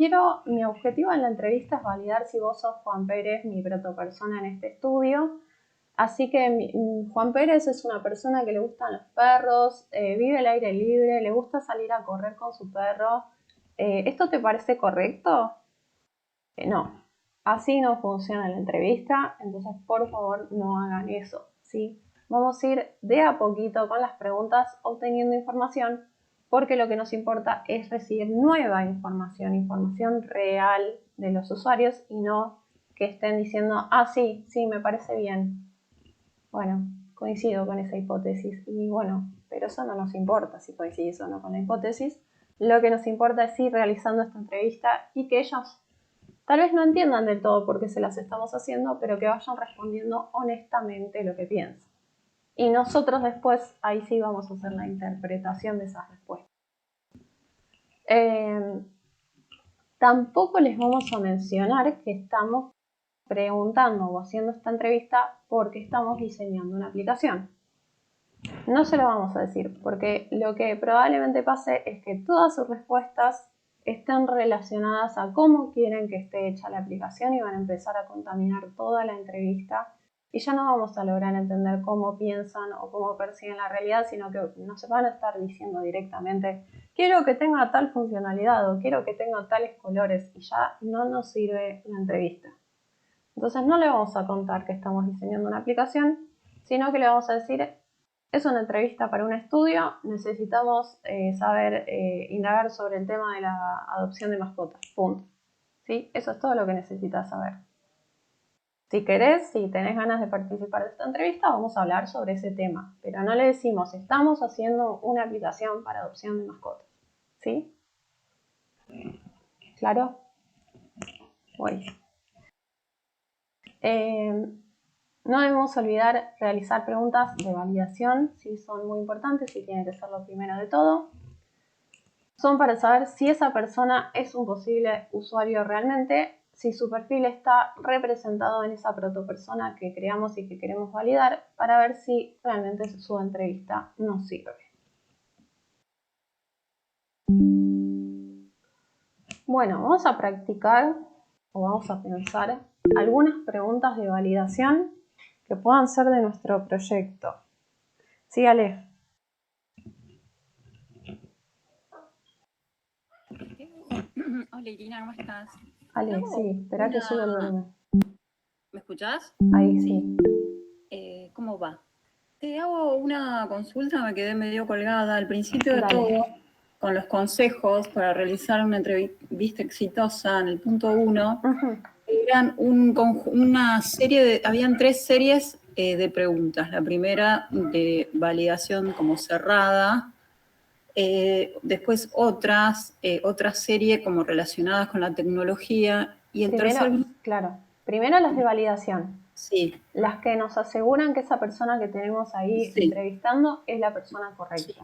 mi objetivo en la entrevista es validar si vos sos Juan Pérez, mi protopersona en este estudio. Así que Juan Pérez es una persona que le gustan los perros, vive al aire libre, le gusta salir a correr con su perro. ¿Esto te parece correcto? No, así no funciona la entrevista, entonces por favor no hagan eso, ¿sí? Vamos a ir de a poquito con las preguntas obteniendo información, porque lo que nos importa es recibir nueva información real de los usuarios y no que estén diciendo, sí, me parece bien. Bueno, coincido con esa hipótesis y bueno, pero eso no nos importa si coincidís o no con la hipótesis. Lo que nos importa es ir realizando esta entrevista y que ellos tal vez no entiendan del todo por qué se las estamos haciendo, pero que vayan respondiendo honestamente lo que piensan. Y nosotros después, ahí sí vamos a hacer la interpretación de esas respuestas. Tampoco les vamos a mencionar que estamos preguntando o haciendo esta entrevista porque estamos diseñando una aplicación. No se lo vamos a decir, porque lo que probablemente pase es que todas sus respuestas estén relacionadas a cómo quieren que esté hecha la aplicación y van a empezar a contaminar toda la entrevista y ya no vamos a lograr entender cómo piensan o cómo perciben la realidad, sino que nos van a estar diciendo directamente quiero que tenga tal funcionalidad o quiero que tenga tales colores y ya no nos sirve la entrevista. Entonces no le vamos a contar que estamos diseñando una aplicación, sino que le vamos a decir es una entrevista para un estudio, necesitamos indagar sobre el tema de la adopción de mascotas, punto. ¿Sí? Eso es todo lo que necesitas saber. Si querés, si tenés ganas de participar de esta entrevista, vamos a hablar sobre ese tema, pero no le decimos estamos haciendo una aplicación para adopción de mascotas. ¿Sí? ¿Claro? Bueno. No debemos olvidar realizar preguntas de validación, sí son muy importantes y tiene que ser lo primero de todo. Son para saber si esa persona es un posible usuario realmente, si su perfil está representado en esa protopersona que creamos y que queremos validar, para ver si realmente su entrevista nos sirve. Bueno, vamos a practicar o vamos a pensar algunas preguntas de validación que puedan ser de nuestro proyecto. Sí, Ale. Hola Irina, ¿cómo estás? Ale, sí, espera que sube el volumen. ¿Me escuchás? Ahí sí. ¿Cómo va? Te hago una consulta, me quedé medio colgada al principio de Dale. todo, con los consejos para realizar una entrevista exitosa en el punto 1. Eran una serie habían 3 series de preguntas. La primera de validación como cerrada, después otra serie como relacionadas con la tecnología y el tercer grupo. Claro, primero las de validación. Sí. Las que nos aseguran que esa persona que tenemos ahí entrevistando es la persona correcta. Sí.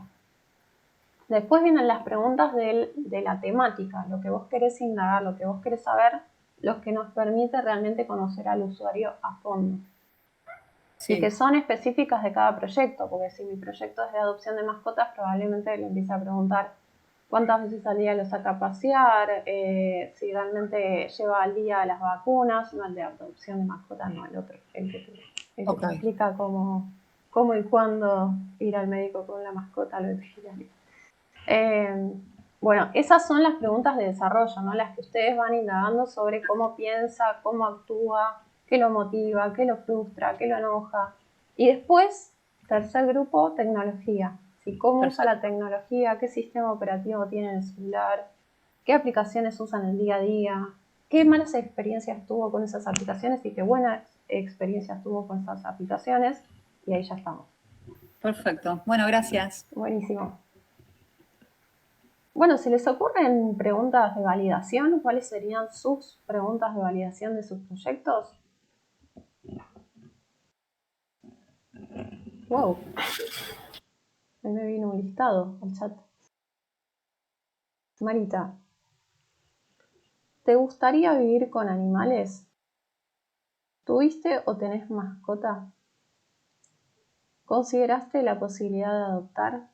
Después vienen las preguntas de la temática, lo que vos querés indagar, lo que vos querés saber, lo que nos permite realmente conocer al usuario a fondo. Sí. Y que son específicas de cada proyecto, porque si mi proyecto es de adopción de mascotas, probablemente le empiece a preguntar cuántas veces al día lo saca a pasear, si realmente lleva al día las vacunas, no el de adopción de mascotas, no el otro, el que te explica cómo y cuándo ir al médico con la mascota, lo veterinario. Bueno, esas son las preguntas de desarrollo, ¿no? Las que ustedes van indagando sobre cómo piensa, cómo actúa, qué lo motiva, qué lo frustra, qué lo enoja. Y después, tercer grupo, tecnología. ¿Sí? ¿Cómo usa la tecnología? ¿Qué sistema operativo tiene en el celular? ¿Qué aplicaciones usan el día a día? ¿Qué malas experiencias tuvo con esas aplicaciones y qué buenas experiencias tuvo con esas aplicaciones? Y ahí ya estamos. Perfecto. Bueno, gracias. Buenísimo. Bueno, si les ocurren preguntas de validación, ¿cuáles serían sus preguntas de validación de sus proyectos? Wow. Ahí me vino un listado al chat. Marita, ¿te gustaría vivir con animales? ¿Tuviste o tenés mascota? ¿Consideraste la posibilidad de adoptar?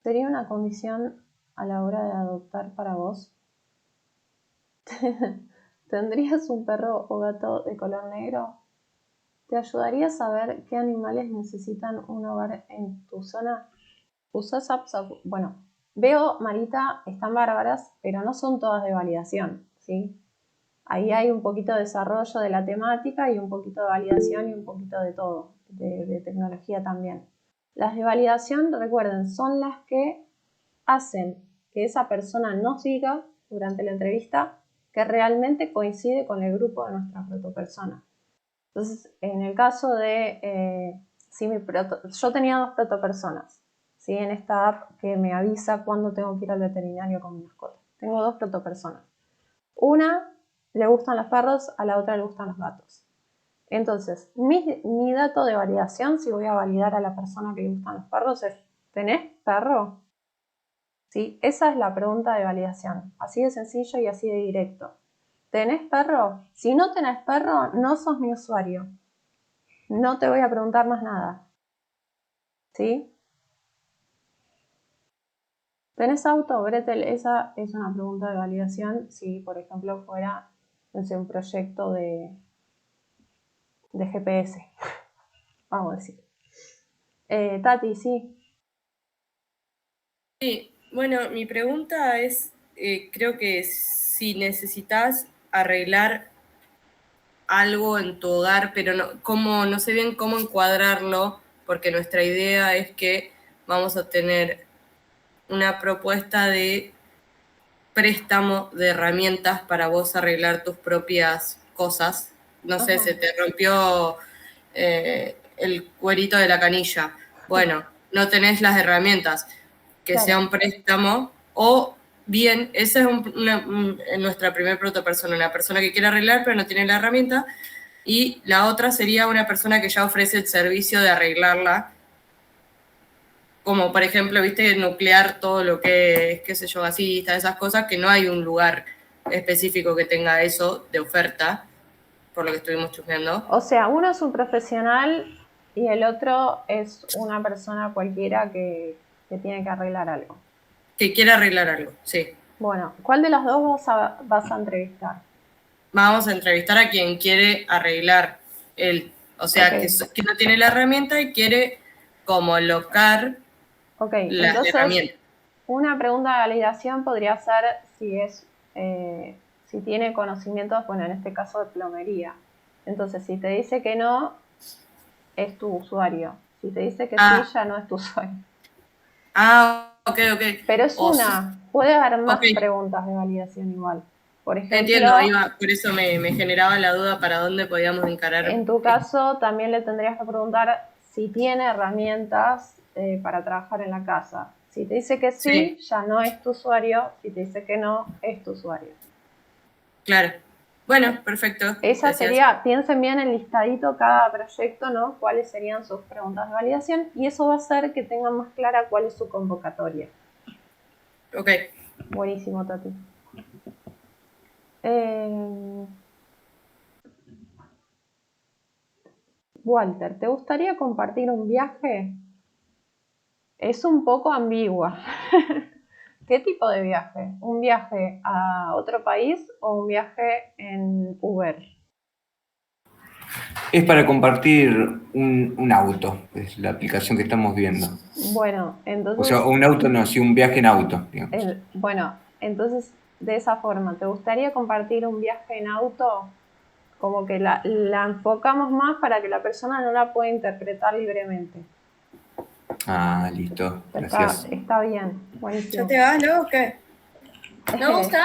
¿Sería una condición a la hora de adoptar para vos? ¿Tendrías un perro o gato de color negro? ¿Te ayudaría a saber qué animales necesitan un hogar en tu zona? ¿Usas apps? Bueno, veo, Marita, están bárbaras, pero no son todas de validación, ¿sí? Ahí hay un poquito de desarrollo de la temática y un poquito de validación y un poquito de todo, de tecnología también. Las de validación, recuerden, son las que hacen que esa persona nos diga durante la entrevista que realmente coincide con el grupo de nuestra protopersona. Entonces, en el caso de, yo tenía 2 protopersonas, ¿sí? En esta app que me avisa cuándo tengo que ir al veterinario con mi mascota. Tengo 2 protopersonas. Una le gustan los perros, a la otra le gustan los gatos. Entonces, mi dato de validación, si voy a validar a la persona que le gustan los perros, es: ¿tenés perro? ¿Sí? Esa es la pregunta de validación, así de sencillo y así de directo. ¿Tenés perro? Si no tenés perro, no sos mi usuario. No te voy a preguntar más nada. ¿Sí? ¿Tenés auto, Gretel? Esa es una pregunta de validación si, por ejemplo, fuera, no sé, un proyecto de GPS, vamos a decir. Tati, sí. Sí, bueno, mi pregunta es, creo que si necesitas arreglar algo en tu hogar, pero no sé bien cómo encuadrarlo, porque nuestra idea es que vamos a tener una propuesta de préstamo de herramientas para vos arreglar tus propias cosas. No sé, Ajá. se te rompió el cuerito de la canilla. Bueno, no tenés las herramientas, que Claro. sea un préstamo, o bien, esa es nuestra primer protopersona, una persona que quiere arreglar pero no tiene la herramienta, y la otra sería una persona que ya ofrece el servicio de arreglarla, como por ejemplo, viste, nuclear todo lo que es, qué sé yo, gasista, esas cosas, que no hay un lugar específico que tenga eso de oferta, por lo que estuvimos chusmeando. O sea, uno es un profesional y el otro es una persona cualquiera que tiene que arreglar algo. Que quiere arreglar algo, sí. Bueno, ¿cuál de los dos vas a entrevistar? Vamos a entrevistar a quien quiere arreglar o sea, Ok. que no tiene la herramienta y quiere como locar Ok, la entonces herramienta. una pregunta de validación podría ser si tiene conocimientos, bueno, en este caso de plomería. Entonces, si te dice que no, es tu usuario. Si te dice que sí, ya no es tu usuario. Ok. Pero es puede haber más Ok. preguntas de validación igual. Por ejemplo, Entiendo, por eso me generaba la duda para dónde podíamos encarar. en tu caso también le tendrías que preguntar si tiene herramientas para trabajar en la casa. Si te dice que sí, ya no es tu usuario. Si te dice que no, es tu usuario. Claro. Bueno, perfecto. Esa sería, piensen bien el listadito cada proyecto, ¿no? Cuáles serían sus preguntas de validación y eso va a hacer que tengan más clara cuál es su convocatoria. Ok. Buenísimo, Tati. Walter, ¿te gustaría compartir un viaje? Es un poco ambigua. ¿Qué tipo de viaje? ¿Un viaje a otro país o un viaje en Uber? Es para compartir un auto, es la aplicación que estamos viendo. Bueno, entonces... O sea, un auto no, sí, un viaje en auto, digamos. Entonces, de esa forma, ¿te gustaría compartir un viaje en auto? Como que la enfocamos más para que la persona no la pueda interpretar libremente. Ah, listo, gracias. Está bien, buenísimo. ¿Ya te vas, no? ¿O qué? No me gusta.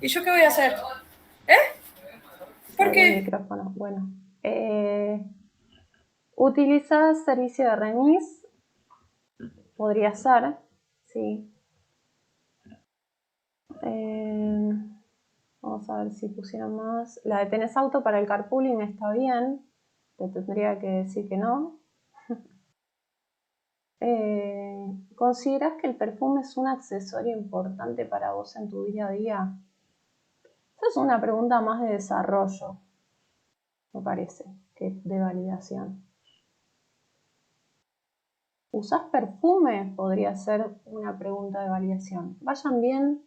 ¿Y yo qué voy a hacer? ¿Por qué? El micrófono, bueno. ¿Utilizas servicio de remis? Podría ser, sí. Vamos a ver si pusieron más. La de tenés auto para el carpooling está bien. Te tendría que decir que no. ¿Considerás que el perfume es un accesorio importante para vos en tu día a día? Esa es una pregunta más de desarrollo, me parece, que de validación. ¿Usás perfume? Podría ser una pregunta de validación. Vayan bien,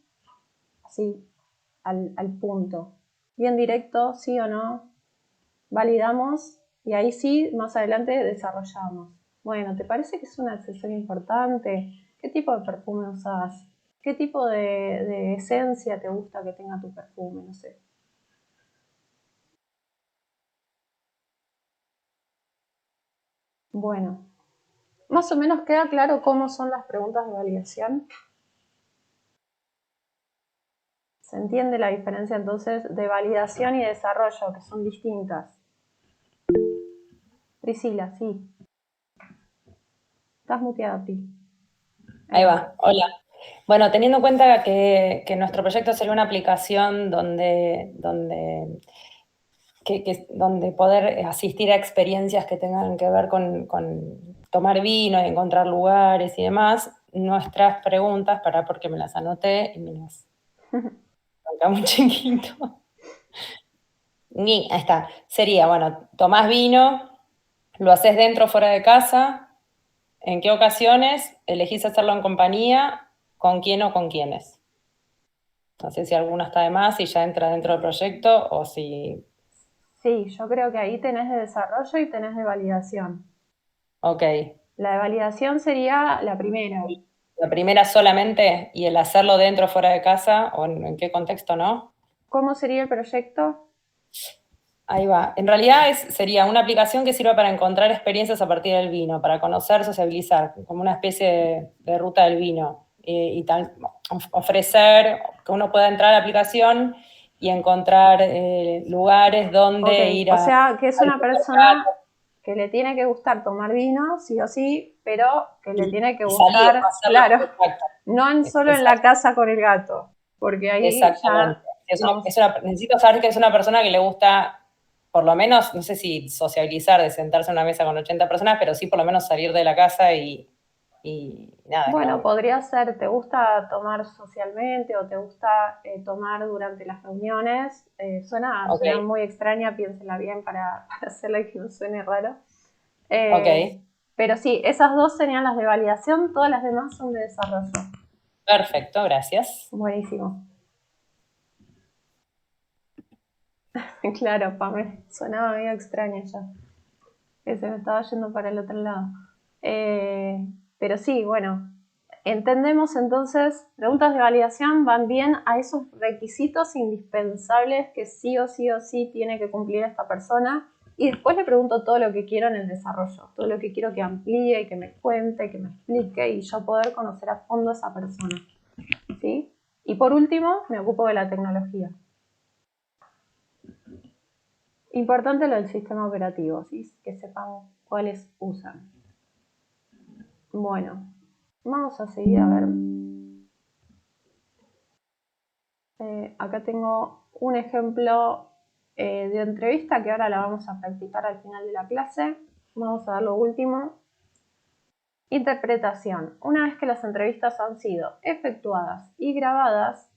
así, al punto. Bien directo, sí o no. Validamos y ahí sí, más adelante desarrollamos. Bueno, ¿te parece que es un accesorio importante? ¿Qué tipo de perfume usás? ¿Qué tipo de esencia te gusta que tenga tu perfume? No sé. Bueno, más o menos queda claro cómo son las preguntas de validación. ¿Se entiende la diferencia entonces de validación y desarrollo, que son distintas? Priscila, sí. Estás muteada, Pri. Ahí va, hola. Bueno, teniendo en cuenta que nuestro proyecto sería una aplicación donde poder asistir a experiencias que tengan que ver con tomar vino y encontrar lugares y demás, nuestras preguntas, porque me las anoté y me las acá un chiquito. Ahí está. Sería, bueno, tomás vino, lo haces dentro o fuera de casa, ¿en qué ocasiones elegís hacerlo en compañía, con quién o con quiénes? No sé si alguna está de más, si ya entra dentro del proyecto o si... Sí, yo creo que ahí tenés de desarrollo y tenés de validación. Ok. La de validación sería la primera. La primera solamente y el hacerlo dentro o fuera de casa, o en qué contexto, ¿no? ¿Cómo sería el proyecto? Ahí va. En realidad sería una aplicación que sirva para encontrar experiencias a partir del vino, para conocer, sociabilizar, como una especie de ruta del vino. Y tal, ofrecer que uno pueda entrar a la aplicación y encontrar lugares donde Ok, ir o a sea que es una disfrutar persona que le tiene que gustar tomar vino, sí o sí, pero que le tiene que y salir, gustar, hacerlo. claro, Exacto. no solo en la casa con el gato, porque ahí Exactamente. ya vamos. Necesito saber que es una persona que le gusta, por lo menos, no sé si sociabilizar, de sentarse en una mesa con 80 personas, pero sí por lo menos salir de la casa y nada. Bueno, podría ser, ¿te gusta tomar socialmente o te gusta tomar durante las reuniones? Suena Ok, muy extraña, piénsela bien para hacerla que no suene raro. ok, Pero sí, esas dos serían las de validación, todas las demás son de desarrollo. perfecto, gracias. Buenísimo. Claro, Pame, sonaba medio extraña ya. Que se me estaba yendo para el otro lado. Pero sí, bueno, entendemos entonces, preguntas de validación van bien a esos requisitos indispensables que sí o sí o sí tiene que cumplir esta persona. Y después le pregunto todo lo que quiero en el desarrollo, todo lo que quiero que amplíe, que me cuente, que me explique y yo poder conocer a fondo a esa persona. ¿Sí? Y por último, me ocupo de la tecnología. Importante lo del sistema operativo, ¿sí? Que sepan cuáles usan. Bueno, vamos a seguir a ver. Acá tengo un ejemplo de entrevista que ahora la vamos a practicar al final de la clase. Vamos a ver lo último. Interpretación. Una vez que las entrevistas han sido efectuadas y grabadas,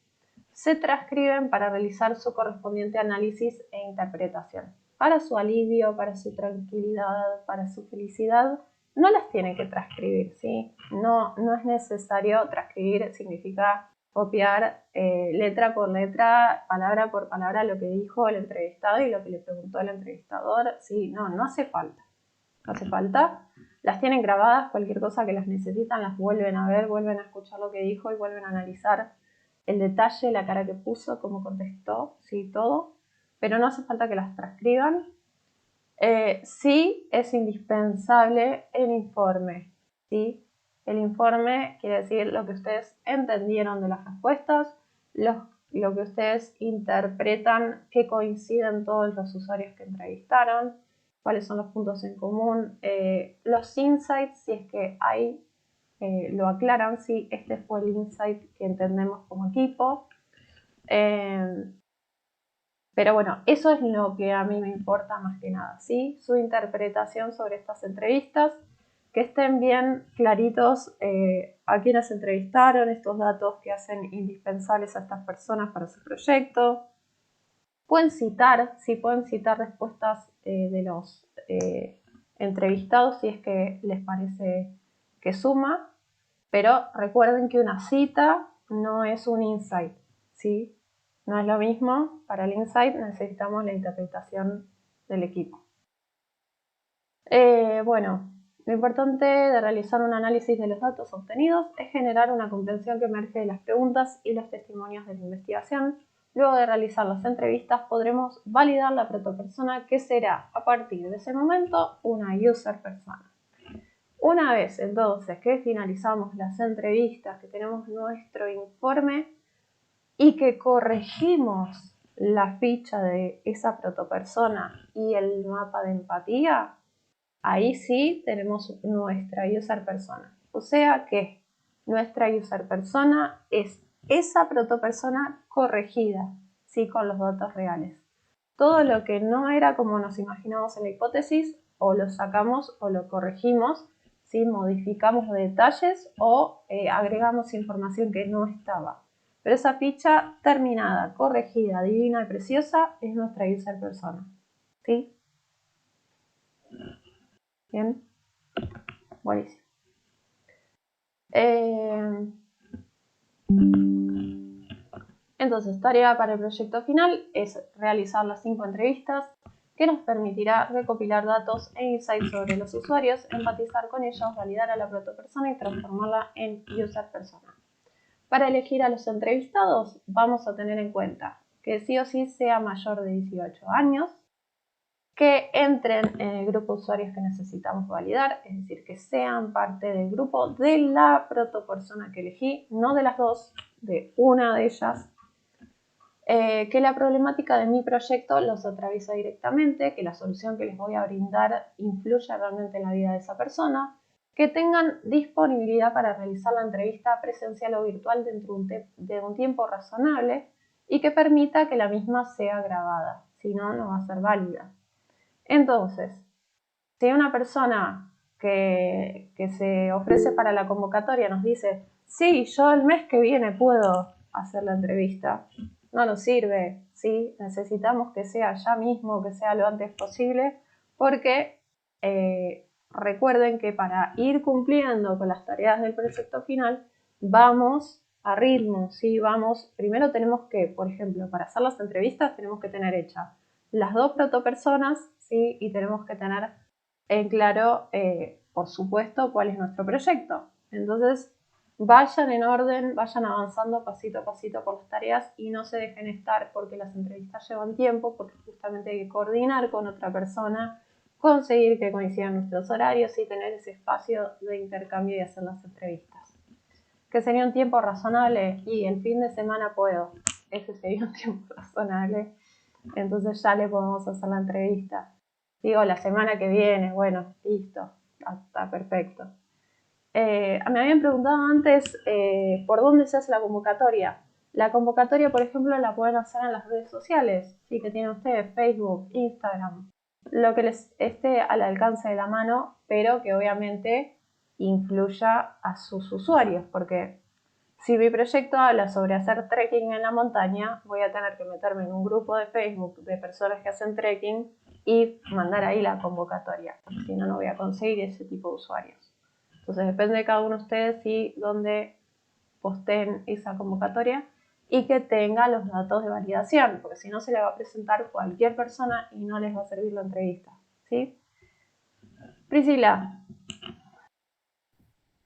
se transcriben para realizar su correspondiente análisis e interpretación. Para su alivio, para su tranquilidad, para su felicidad, no las tienen que transcribir, ¿sí? No es necesario transcribir, significa copiar letra por letra, palabra por palabra lo que dijo el entrevistado y lo que le preguntó el entrevistador, ¿sí? No hace falta. No hace falta. Las tienen grabadas, cualquier cosa que las necesitan, las vuelven a ver, vuelven a escuchar lo que dijo y vuelven a analizar el detalle, la cara que puso, cómo contestó, sí, todo, pero no hace falta que las transcriban. Sí es indispensable el informe, ¿sí? El informe quiere decir lo que ustedes entendieron de las respuestas, lo que ustedes interpretan que coinciden todos los usuarios que entrevistaron, cuáles son los puntos en común, los insights, si es que hay, lo aclaran, si este fue el insight que entendemos como equipo. Pero bueno, eso es lo que a mí me importa más que nada, ¿sí? Su interpretación sobre estas entrevistas, que estén bien claritos a quienes entrevistaron, estos datos que hacen indispensables a estas personas para su proyecto. Pueden citar, sí, pueden citar respuestas de los entrevistados si es que les parece que suma, pero recuerden que una cita no es un insight, ¿sí? No es lo mismo, para el insight necesitamos la interpretación del equipo. Bueno, lo importante de realizar un análisis de los datos obtenidos es generar una comprensión que emerge de las preguntas y los testimonios de la investigación. Luego de realizar las entrevistas podremos validar la protopersona, que será a partir de ese momento una user persona. Una vez entonces que finalizamos las entrevistas, que tenemos nuestro informe y que corregimos la ficha de esa protopersona y el mapa de empatía, ahí sí tenemos nuestra user persona. O sea que nuestra user persona es esa protopersona corregida, sí, con los datos reales. Todo lo que no era como nos imaginamos en la hipótesis, o lo sacamos o lo corregimos, ¿sí? Modificamos detalles o agregamos información que no estaba. Pero esa ficha terminada, corregida, divina y preciosa es nuestra user persona. ¿Sí? Bien. Buenísimo. Entonces, tarea para el proyecto final es realizar las 5 entrevistas que nos permitirá recopilar datos e insights sobre los usuarios, empatizar con ellos, validar a la protopersona y transformarla en user persona. Para elegir a los entrevistados vamos a tener en cuenta que sí o sí sea mayor de 18 años, que entren en el grupo de usuarios que necesitamos validar, es decir, que sean parte del grupo de la protopersona que elegí, no de las dos, de una de ellas, que la problemática de mi proyecto los atraviesa directamente, que la solución que les voy a brindar influya realmente en la vida de esa persona, que tengan disponibilidad para realizar la entrevista presencial o virtual dentro de un tiempo razonable y que permita que la misma sea grabada, si no, no va a ser válida. Entonces, si una persona que se ofrece para la convocatoria nos dice, sí, yo el mes que viene puedo hacer la entrevista, no nos sirve, ¿sí? Necesitamos que sea ya mismo, que sea lo antes posible, porque recuerden que para ir cumpliendo con las tareas del proyecto final, vamos a ritmo, ¿sí? Primero tenemos que, por ejemplo, para hacer las entrevistas tenemos que tener hechas las 2 protopersonas, ¿sí? Y tenemos que tener en claro, por supuesto, cuál es nuestro proyecto. Entonces, vayan en orden, vayan avanzando pasito a pasito por las tareas y no se dejen estar porque las entrevistas llevan tiempo, porque justamente hay que coordinar con otra persona, conseguir que coincidan nuestros horarios y tener ese espacio de intercambio y hacer las entrevistas. ¿Que sería un tiempo razonable? Y el fin de semana puedo. Ese sería un tiempo razonable. Entonces ya le podemos hacer la entrevista. Digo, la semana que viene, bueno, listo, está perfecto. Me habían preguntado antes por dónde se hace la convocatoria. La convocatoria, por ejemplo, la pueden hacer en las redes sociales, ¿sí? Que tienen ustedes, Facebook, Instagram, lo que les esté al alcance de la mano, pero que obviamente influya a sus usuarios, porque si mi proyecto habla sobre hacer trekking en la montaña, voy a tener que meterme en un grupo de Facebook de personas que hacen trekking y mandar ahí la convocatoria, porque si no, no voy a conseguir ese tipo de usuarios. Entonces depende de cada uno de ustedes y dónde posteen esa convocatoria y que tenga los datos de validación, porque si no se le va a presentar cualquier persona y no les va a servir la entrevista, ¿sí? Priscila.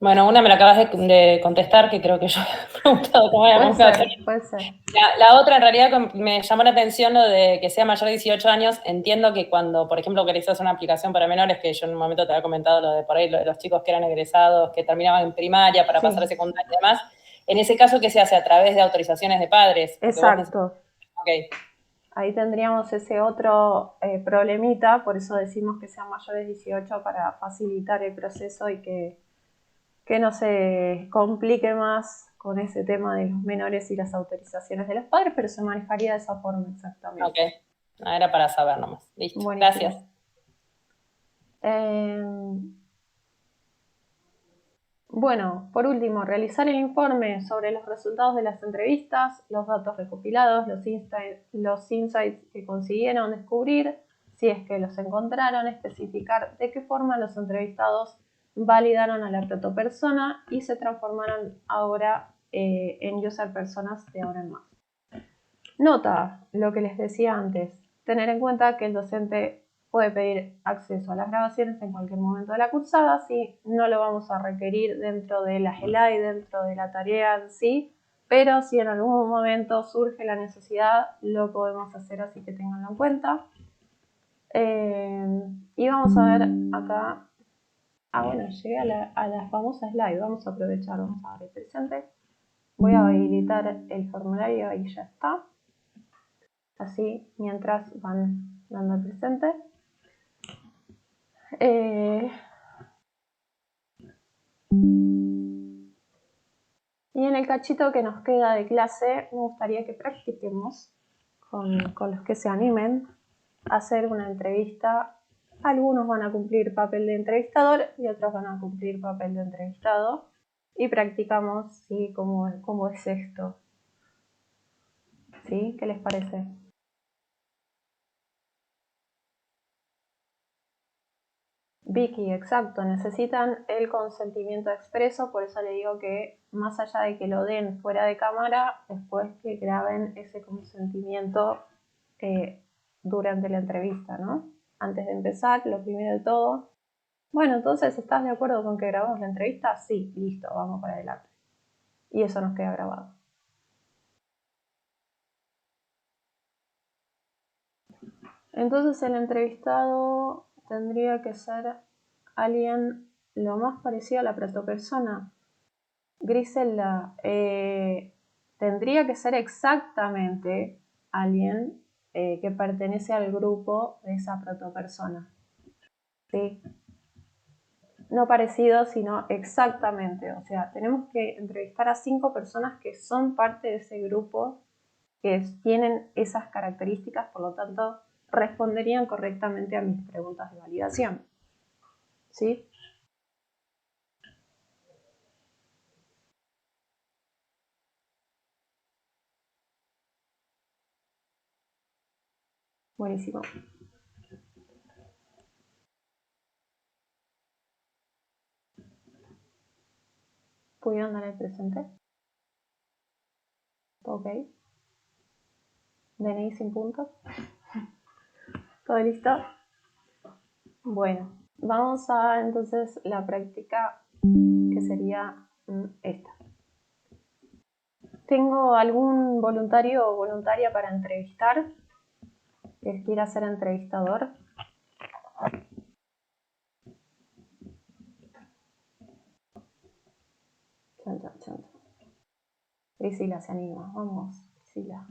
Bueno, una me la acabas de contestar, que creo que yo he preguntado cómo era la convocatoria. Puede ser. La otra, en realidad, me llamó la atención lo de que sea mayor de 18 años. Entiendo que cuando, por ejemplo, querés hacer una aplicación para menores, que yo en un momento te había comentado lo de por ahí, lo de los chicos que eran egresados, que terminaban en primaria para pasar a secundaria y demás, en ese caso, ¿qué se hace? ¿A través de autorizaciones de padres? Exacto. Ok. Ahí tendríamos ese otro problemita, por eso decimos que sean mayores de 18 para facilitar el proceso y que no se complique más con ese tema de los menores y las autorizaciones de los padres, pero se manejaría de esa forma exactamente. Ok, no, era para saber nomás. Listo, buenísimo. Gracias. Bueno, por último, realizar el informe sobre los resultados de las entrevistas, los datos recopilados, los insights que consiguieron descubrir, si es que los encontraron, especificar de qué forma los entrevistados validaron a la protopersona y se transformaron ahora en user personas de ahora en más. Nota, lo que les decía antes, tener en cuenta que el docente puede pedir acceso a las grabaciones en cualquier momento de la cursada, si no lo vamos a requerir dentro de la GELAI, dentro de la tarea en sí, pero si en algún momento surge la necesidad, lo podemos hacer, así que tenganlo en cuenta. Y vamos a ver acá, bueno, llegué a la famosa slide, vamos a aprovechar, vamos a ver el presente. Voy a habilitar el formulario y ya está. Así, mientras van dando el presente. Y en el cachito que nos queda de clase, me gustaría que practiquemos con los que se animen a hacer una entrevista Algunos van a cumplir papel de entrevistador y otros van a cumplir papel de entrevistado. Y practicamos, ¿sí? ¿Cómo es esto? ¿Sí? ¿Qué les parece? Vicky, exacto, necesitan el consentimiento expreso, por eso le digo que más allá de que lo den fuera de cámara, después que graben ese consentimiento durante la entrevista, ¿no? Antes de empezar, lo primero de todo. Bueno, entonces, ¿estás de acuerdo con que grabamos la entrevista? Sí, listo, vamos para adelante. Y eso nos queda grabado. Entonces el entrevistado tendría que ser alguien lo más parecido a la protopersona. Griselda, tendría que ser exactamente alguien que pertenece al grupo de esa protopersona. ¿Sí? No parecido, sino exactamente. O sea, tenemos que entrevistar a 5 personas que son parte de ese grupo, que tienen esas características, por lo tanto, responderían correctamente a mis preguntas de validación. ¿Sí? Buenísimo. ¿Pudieron dar el presente? Ok. DNI sin puntos. ¿Todo listo? Bueno, vamos a entonces la práctica que sería esta. ¿Tengo algún voluntario o voluntaria para entrevistar? ¿Que quiera ser entrevistador? Priscila se anima, vamos, Priscila.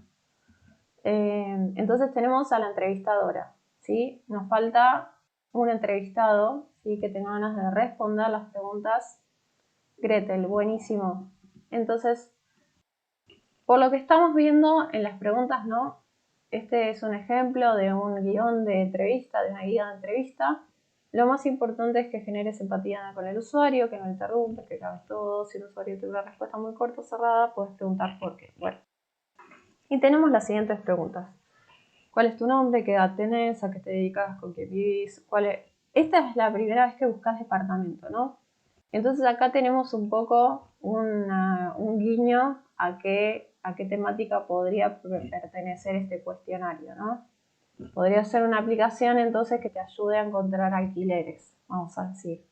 Entonces tenemos a la entrevistadora, ¿sí? Nos falta un entrevistado, ¿sí? Que tenga ganas de responder las preguntas. Gretel, buenísimo. Entonces, por lo que estamos viendo en las preguntas, ¿no? Este es un ejemplo de un guión de entrevista, de una guía de entrevista. Lo más importante es que generes empatía con el usuario, que no interrumpes, que grabes todo. Si el usuario tiene una respuesta muy corta o cerrada, puedes preguntar por qué. Bueno. Y tenemos las siguientes preguntas. ¿Cuál es tu nombre? ¿Qué edad tenés? ¿A qué te dedicas? ¿Con quién vivís? Esta es la primera vez que buscas departamento, ¿no? Entonces acá tenemos un poco un guiño a qué temática podría pertenecer este cuestionario, ¿no? Podría ser una aplicación entonces que te ayude a encontrar alquileres, vamos a decir.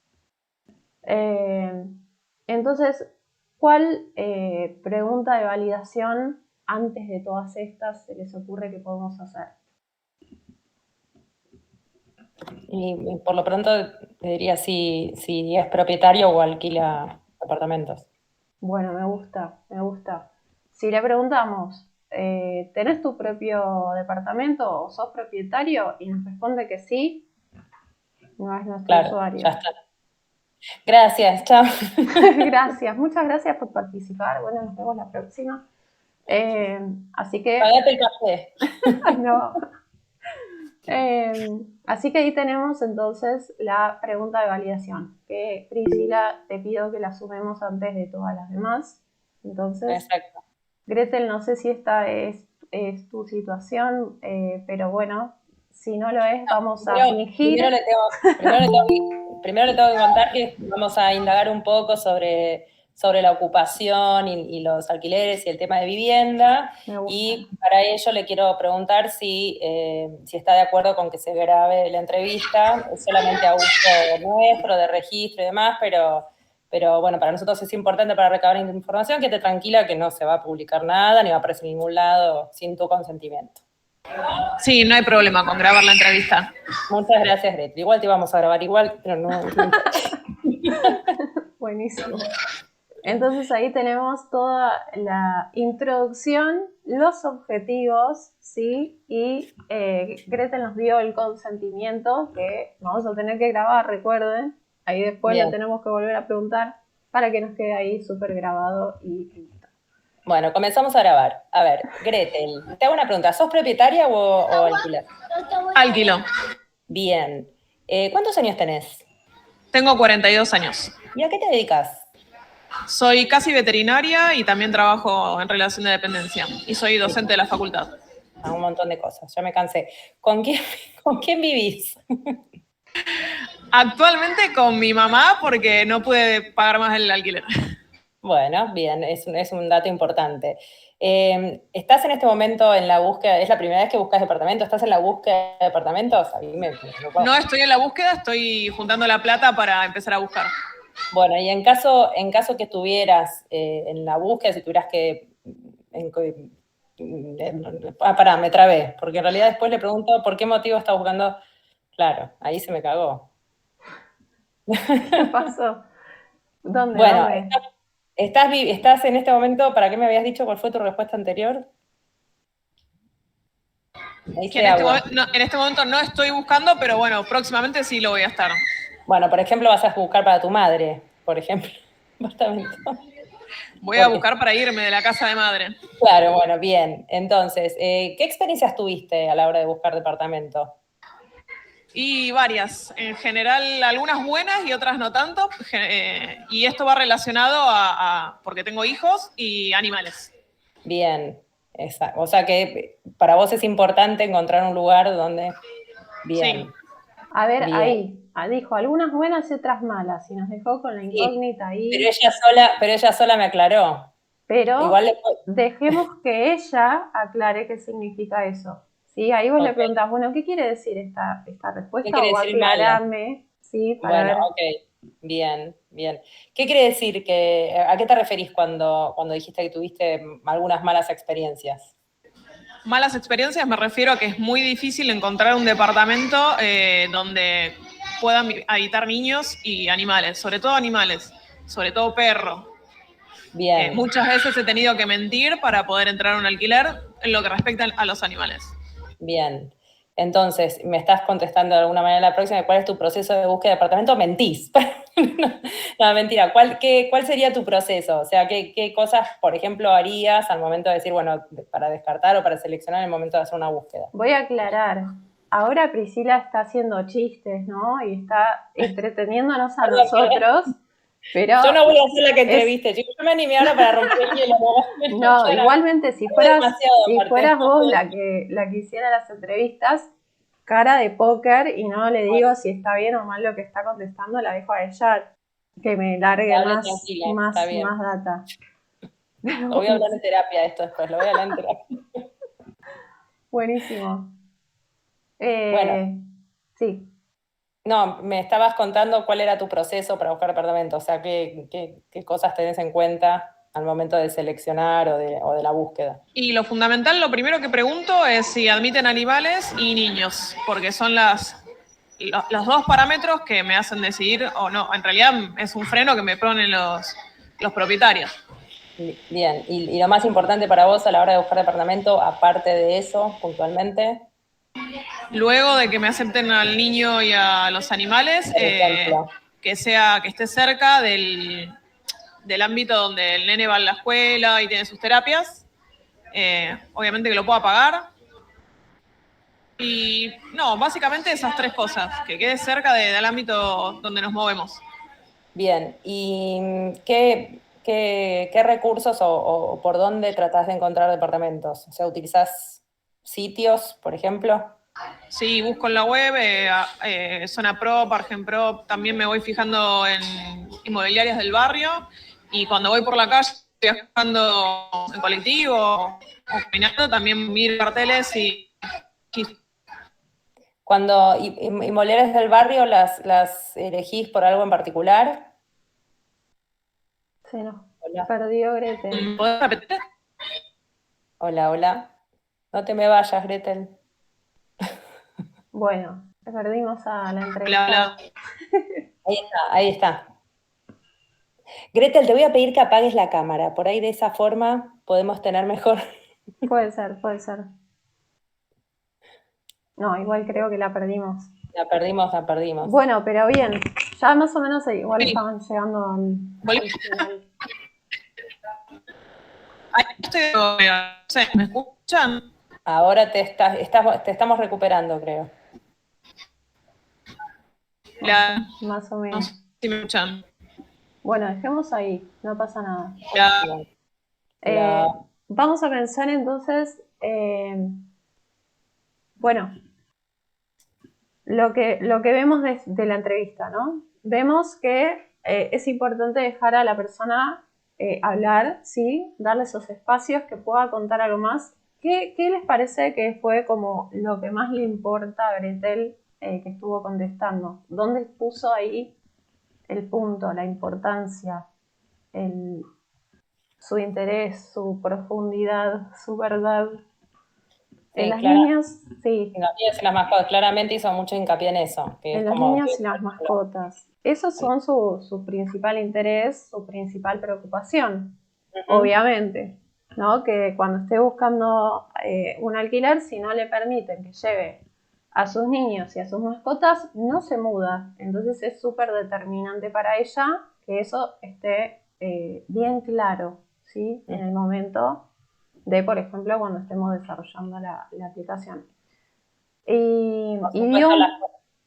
Entonces, ¿cuál pregunta de validación antes de todas estas se les ocurre que podemos hacer? Y por lo pronto te diría si es propietario o alquila apartamentos. Bueno, me gusta. Si le preguntamos, ¿tenés tu propio departamento o sos propietario? Y nos responde que sí, no es nuestro usuario. Ya está. Gracias, chao. Gracias, muchas gracias por participar. Bueno, nos vemos la próxima. Así que... Pagate el café. Ay, no. Así que ahí tenemos entonces la pregunta de validación, que Priscila te pido que la sumemos antes de todas las demás. Entonces, exacto. Gretel, no sé si esta es tu situación, pero bueno, si no lo es, vamos a fingir. Primero le tengo que contar que vamos a indagar un poco sobre la ocupación y los alquileres y el tema de vivienda. Y para ello le quiero preguntar si está de acuerdo con que se grabe la entrevista, solamente a uso nuestro, de registro y demás, pero bueno, para nosotros es importante para recabar información, que esté tranquila que no se va a publicar nada, ni va a aparecer en ningún lado sin tu consentimiento. Sí, no hay problema con grabar la entrevista. Muchas gracias, Gretel. Igual te íbamos a grabar igual, pero no. Buenísimo. Entonces ahí tenemos toda la introducción, los objetivos, ¿sí? Y Gretel nos dio el consentimiento que vamos a tener que grabar, recuerden. Ahí después lo tenemos que volver a preguntar para que nos quede ahí súper grabado y listo. Bueno, comenzamos a grabar. A ver, Gretel, te hago una pregunta. ¿Sos propietaria o alquiler? Alquilo. Bien. ¿Cuántos años tenés? Tengo 42 años. ¿Y a qué te dedicas? Soy casi veterinaria y también trabajo en relación de dependencia. Y soy docente de la facultad. A un montón de cosas, ya me cansé. ¿Con quién, con quién vivís? Actualmente con mi mamá porque no pude pagar más el alquiler. Bueno, bien, es un dato importante. ¿Estás en este momento en la búsqueda? ¿Es la primera vez que buscas departamento? ¿Estás en la búsqueda de departamentos? A mí me puedo- No estoy en la búsqueda, estoy juntando la plata para empezar a buscar. Bueno, y en caso que estuvieras en la búsqueda, si tuvieras que... pará, me trabé, porque en realidad después le pregunto por qué motivo estás buscando. Claro, ahí se me cagó. ¿Qué pasó? ¿Dónde? Bueno, ¿Dónde? estás en este momento, ¿para qué me habías dicho? ¿Cuál fue tu respuesta anterior? Ahí Que se agua. en este momento no estoy buscando, pero bueno, próximamente sí lo voy a estar. Bueno, por ejemplo, vas a buscar para tu madre, por ejemplo, departamento. Voy a Porque, buscar para irme de la casa de madre. claro, bueno, bien. Entonces, ¿qué experiencias tuviste a la hora de buscar departamento? Y varias, en general algunas buenas y otras no tanto. Y esto va relacionado porque tengo hijos y animales. Bien, o sea que para vos es importante encontrar un lugar donde... Bien, Sí. A ver, bien. ahí. Dijo algunas buenas y otras malas. Y nos dejó con la Sí, incógnita ahí. pero ella sola me aclaró. Pero Igual dejemos que ella aclare qué significa eso. ¿Sí? Ahí vos le ok. preguntás, bueno, ¿qué quiere decir esta ¿Qué respuesta? quiere O decir mala? aclarame, ¿sí? Para Bueno, ver. ok, bien, bien. ¿Qué quiere decir a qué te referís cuando dijiste que tuviste algunas malas experiencias? Malas experiencias me refiero a que es muy difícil encontrar un departamento donde puedan habitar niños y animales, sobre todo perros. Bien, Muchas veces he tenido que mentir para poder entrar a un alquiler en lo que respecta a los animales. bien. Entonces, me estás contestando de alguna manera la próxima, ¿cuál es tu proceso de búsqueda de departamento? Mentís. No, mentira. ¿Cuál sería tu proceso? O sea, ¿qué cosas, por ejemplo, harías al momento de decir, bueno, para descartar o para seleccionar en el momento de hacer una búsqueda? Voy a aclarar. Ahora Priscila está haciendo chistes, ¿no? Y está entreteniéndonos a Perdón, nosotros. Pero yo no voy a hacer la que es, entreviste, chicos. Yo me animé ahora para romper el hielo. no, igualmente si fueras aparte. vos la que hiciera las entrevistas, cara de póker y no le digo si está bien o mal lo que está contestando, la dejo a ella que me largue Hable tranquila, está bien. más data. Lo voy a hablar en terapia esto después, lo voy a hablar en terapia. Buenísimo. Bueno, Sí. no, me estabas contando cuál era tu proceso para buscar departamento, o sea, qué cosas tenés en cuenta al momento de seleccionar o de la búsqueda. Y lo fundamental, lo primero que pregunto es si admiten animales y niños, porque son los dos parámetros que me hacen decidir o no. En realidad es un freno que me ponen los propietarios. Bien, y lo más importante para vos a la hora de buscar departamento, aparte de eso, puntualmente, Luego de que me acepten al niño y a los animales, por ejemplo. que esté cerca del ámbito donde el nene va a la escuela y tiene sus terapias. Obviamente que lo pueda pagar. Y no, básicamente esas tres cosas, que quede cerca del ámbito donde nos movemos. Bien, ¿y qué recursos o por dónde tratás de encontrar departamentos? O sea, ¿utilizás sitios, por ejemplo? Sí, busco en la web, Zona Prop, Argenprop, también me voy fijando en inmobiliarias del barrio y cuando voy por la calle, viajando en colectivo o caminando, también miro carteles y Cuando inmobiliarias del barrio, ¿las elegís por algo en particular? Se nos Hola, perdió Gretel. ¿podés repetir? hola, hola. No te me vayas, Gretel. Bueno, perdimos a la Bla, entrevistada. bla. Ahí está, ahí está. Gretel, te voy a pedir que apagues la cámara. Por ahí de esa forma podemos tener mejor. Puede ser, puede ser. No, igual creo que la perdimos. La perdimos, la perdimos. Bueno, pero bien, ya más o menos igual Sí. estaban llegando al final. Ahí estoy, no sé, ¿me escuchan? Ahora te estamos recuperando, creo. Más o menos. Si me escuchan. Bueno, dejemos ahí, no pasa nada. La- Vamos a pensar entonces, bueno, lo que vemos de la entrevista, ¿no? Vemos que es importante dejar a la persona hablar, ¿sí? Darle esos espacios que pueda contar algo más. ¿Qué les parece que fue como lo que más le importa a Gretel que estuvo contestando? ¿Dónde puso ahí el punto, la importancia, su interés, su profundidad, su verdad? En las claro. niñas, sí. Hincapié en las mascotas, claramente hizo mucho hincapié en eso. Que En es los como niños y las mascotas. Esos son su principal interés, su principal preocupación, obviamente, ¿no? Que cuando esté buscando un alquiler, si no le permiten que lleve a sus niños y a sus mascotas, no se muda. Entonces es súper determinante para ella que eso esté bien claro, ¿sí? En el momento de, por ejemplo, cuando estemos desarrollando la aplicación.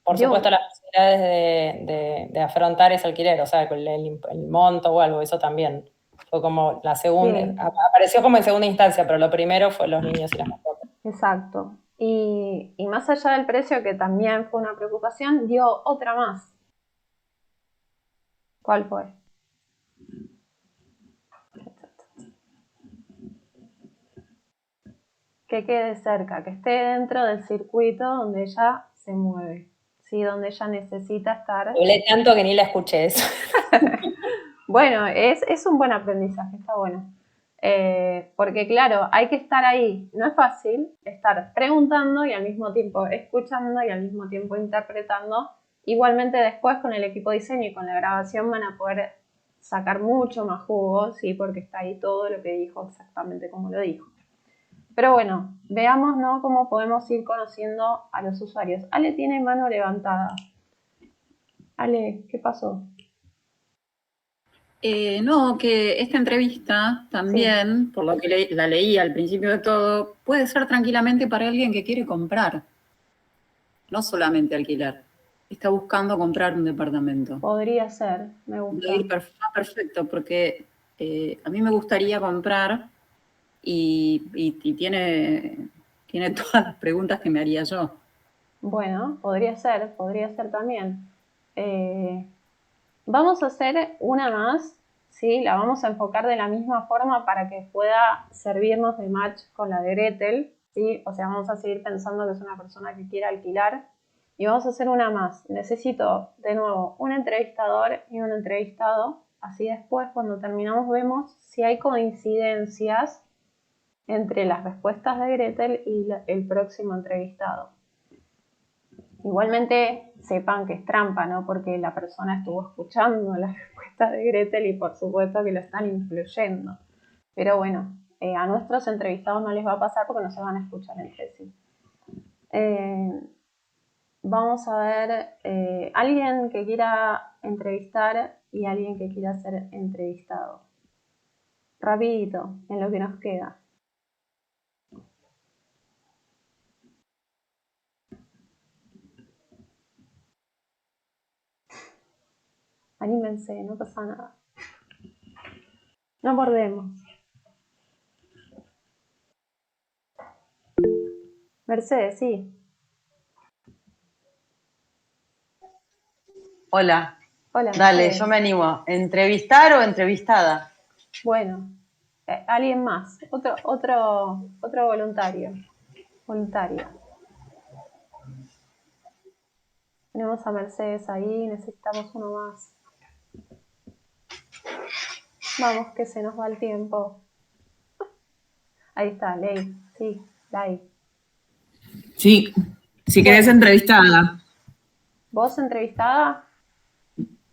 Por supuesto, las posibilidades de afrontar ese alquiler, o sea, el monto o algo, eso también. Fue como la segunda, Sí. Apareció como en segunda instancia, pero lo primero fue los niños y las mascotas. Exacto. Y más allá del precio, que también fue una preocupación, dio otra más. ¿Cuál fue? Que quede cerca, que esté dentro del circuito donde ella se mueve, ¿sí? Donde ella necesita estar. Hablé tanto que ni la escuché eso. Bueno, es un buen aprendizaje, está bueno. Porque claro, hay que estar ahí. No es fácil estar preguntando y al mismo tiempo escuchando y al mismo tiempo interpretando. Igualmente después con el equipo de diseño y con la grabación van a poder sacar mucho más jugo, ¿sí? Porque está ahí todo lo que dijo exactamente como lo dijo. Pero bueno, veamos, ¿no?, cómo podemos ir conociendo a los usuarios. Ale tiene mano levantada. Ale, ¿qué pasó? No, que esta entrevista también, por lo que la leí al principio de todo, puede ser tranquilamente para alguien que quiere comprar, no solamente alquilar. Está buscando comprar un departamento. Podría ser, me gusta. Perfecto, porque a mí me gustaría comprar y tiene todas las preguntas que me haría yo. Bueno, podría ser también. Vamos a hacer una más, ¿sí? La vamos a enfocar de la misma forma para que pueda servirnos de match con la de Gretel, ¿sí? O sea, vamos a seguir pensando que es una persona que quiere alquilar. Y vamos a hacer una más. Necesito, de nuevo, un entrevistador y un entrevistado. Así después, cuando terminamos, vemos si hay coincidencias entre las respuestas de Gretel y el próximo entrevistado. Igualmente sepan que es trampa, ¿no? Porque la persona estuvo escuchando las respuestas de Gretel y por supuesto que lo están influyendo. Pero bueno, a nuestros entrevistados no les va a pasar porque no se van a escuchar entre sí. Vamos a ver alguien que quiera entrevistar y alguien que quiera ser entrevistado. Rapidito, en lo que nos queda. Anímense, no pasa nada. No mordemos. Mercedes, sí. Hola. Hola. Dale, Mercedes. yo me animo. ¿Entrevistar o entrevistada? Bueno, alguien más. Otro voluntario. Voluntaria. Tenemos a Mercedes ahí, necesitamos uno más. Vamos, que se nos va el tiempo. Ahí está, Ley. Sí, Ley. Sí, si querés Bueno. entrevistada. ¿Vos entrevistada?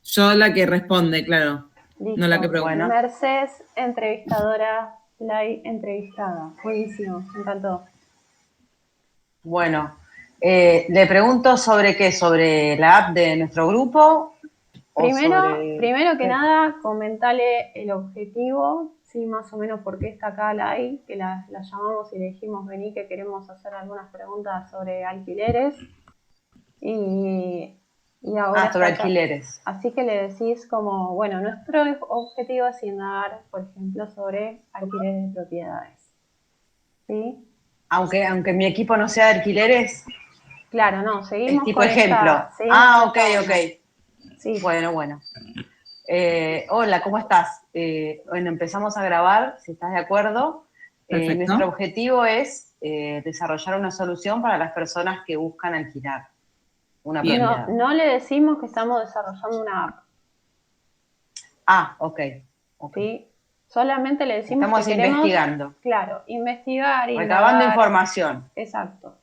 Yo la que responde, claro. Listo. No la que pregunta. Bueno. Mercedes, entrevistadora. Ley, entrevistada. Buenísimo, me encantó. Bueno, le pregunto sobre qué, sobre la app de nuestro grupo. Primero que nada, comentale el objetivo, sí, más o menos por qué está acá Lai, que la llamamos y le dijimos vení que queremos hacer algunas preguntas sobre alquileres. Y y ahora sobre está acá. alquileres. Así que le decís como, bueno, nuestro objetivo es indagar, por ejemplo, sobre alquileres de propiedades. ¿Sí? Aunque mi equipo no sea de alquileres, Claro, no, es seguimos tipo con ejemplo. seguimos con Ok, esta ok. onda. Sí, Bueno. Hola, ¿cómo estás? Bueno, empezamos a grabar, si estás de acuerdo. Perfecto. Nuestro objetivo es desarrollar una solución para las personas que buscan alquilar una Bien. propiedad. no le decimos que estamos desarrollando una app, Ah, ok. ¿sí? Solamente le decimos Estamos que queremos, investigando, claro, investigar, recabando indagar, información. exacto,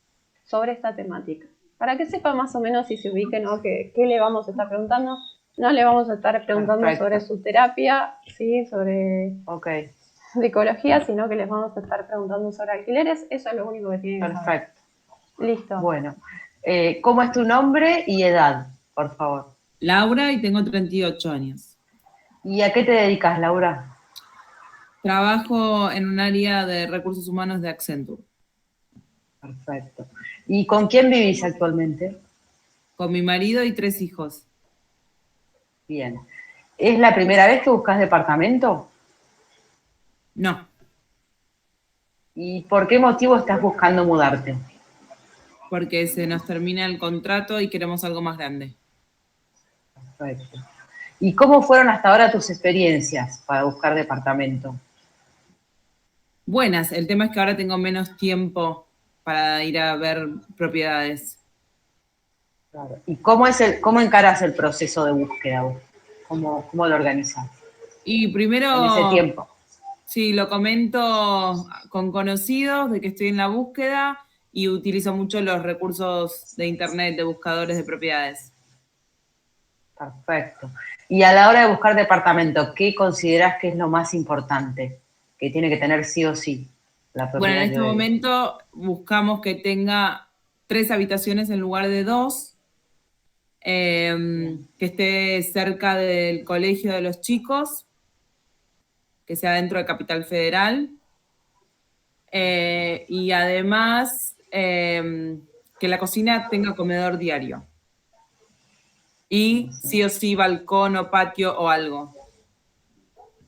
sobre esta temática. Para que sepa más o menos si se ubique, ¿no? ¿Qué le vamos a estar preguntando? No le vamos a estar preguntando Perfecto. sobre su terapia, ¿sí? Sobre Ok, psicología, sino que les vamos a estar preguntando sobre alquileres. Eso es lo único que tienen que saber. perfecto. Listo. Bueno, ¿cómo es tu nombre y edad, por favor? Laura y tengo 38 años. ¿Y a qué te dedicas, Laura? Trabajo en un área de recursos humanos de Accenture, Perfecto. ¿Y con quién vivís actualmente? con mi marido y 3 hijos. Bien. ¿Es la primera vez que buscas departamento? No, ¿Y por qué motivo estás buscando mudarte? porque se nos termina el contrato y queremos algo más grande. Perfecto. ¿Y cómo fueron hasta ahora tus experiencias para buscar departamento? Buenas, el tema es que ahora tengo menos tiempo para ir a ver propiedades. Claro. ¿Y cómo encarás el proceso de búsqueda vos? ¿Cómo lo organizás Y primero, en ese tiempo? sí, lo comento con conocidos de que estoy en la búsqueda y utilizo mucho los recursos de internet, de buscadores de propiedades. Perfecto. Y a la hora de buscar departamento, ¿qué considerás que es lo más importante que tiene que tener sí o sí la Bueno, propiedad? en este momento buscamos que tenga 3 habitaciones en lugar de 2, que esté cerca del colegio de los chicos, que sea dentro de Capital Federal, y además que la cocina tenga comedor diario. Y sí o sí balcón o patio o algo.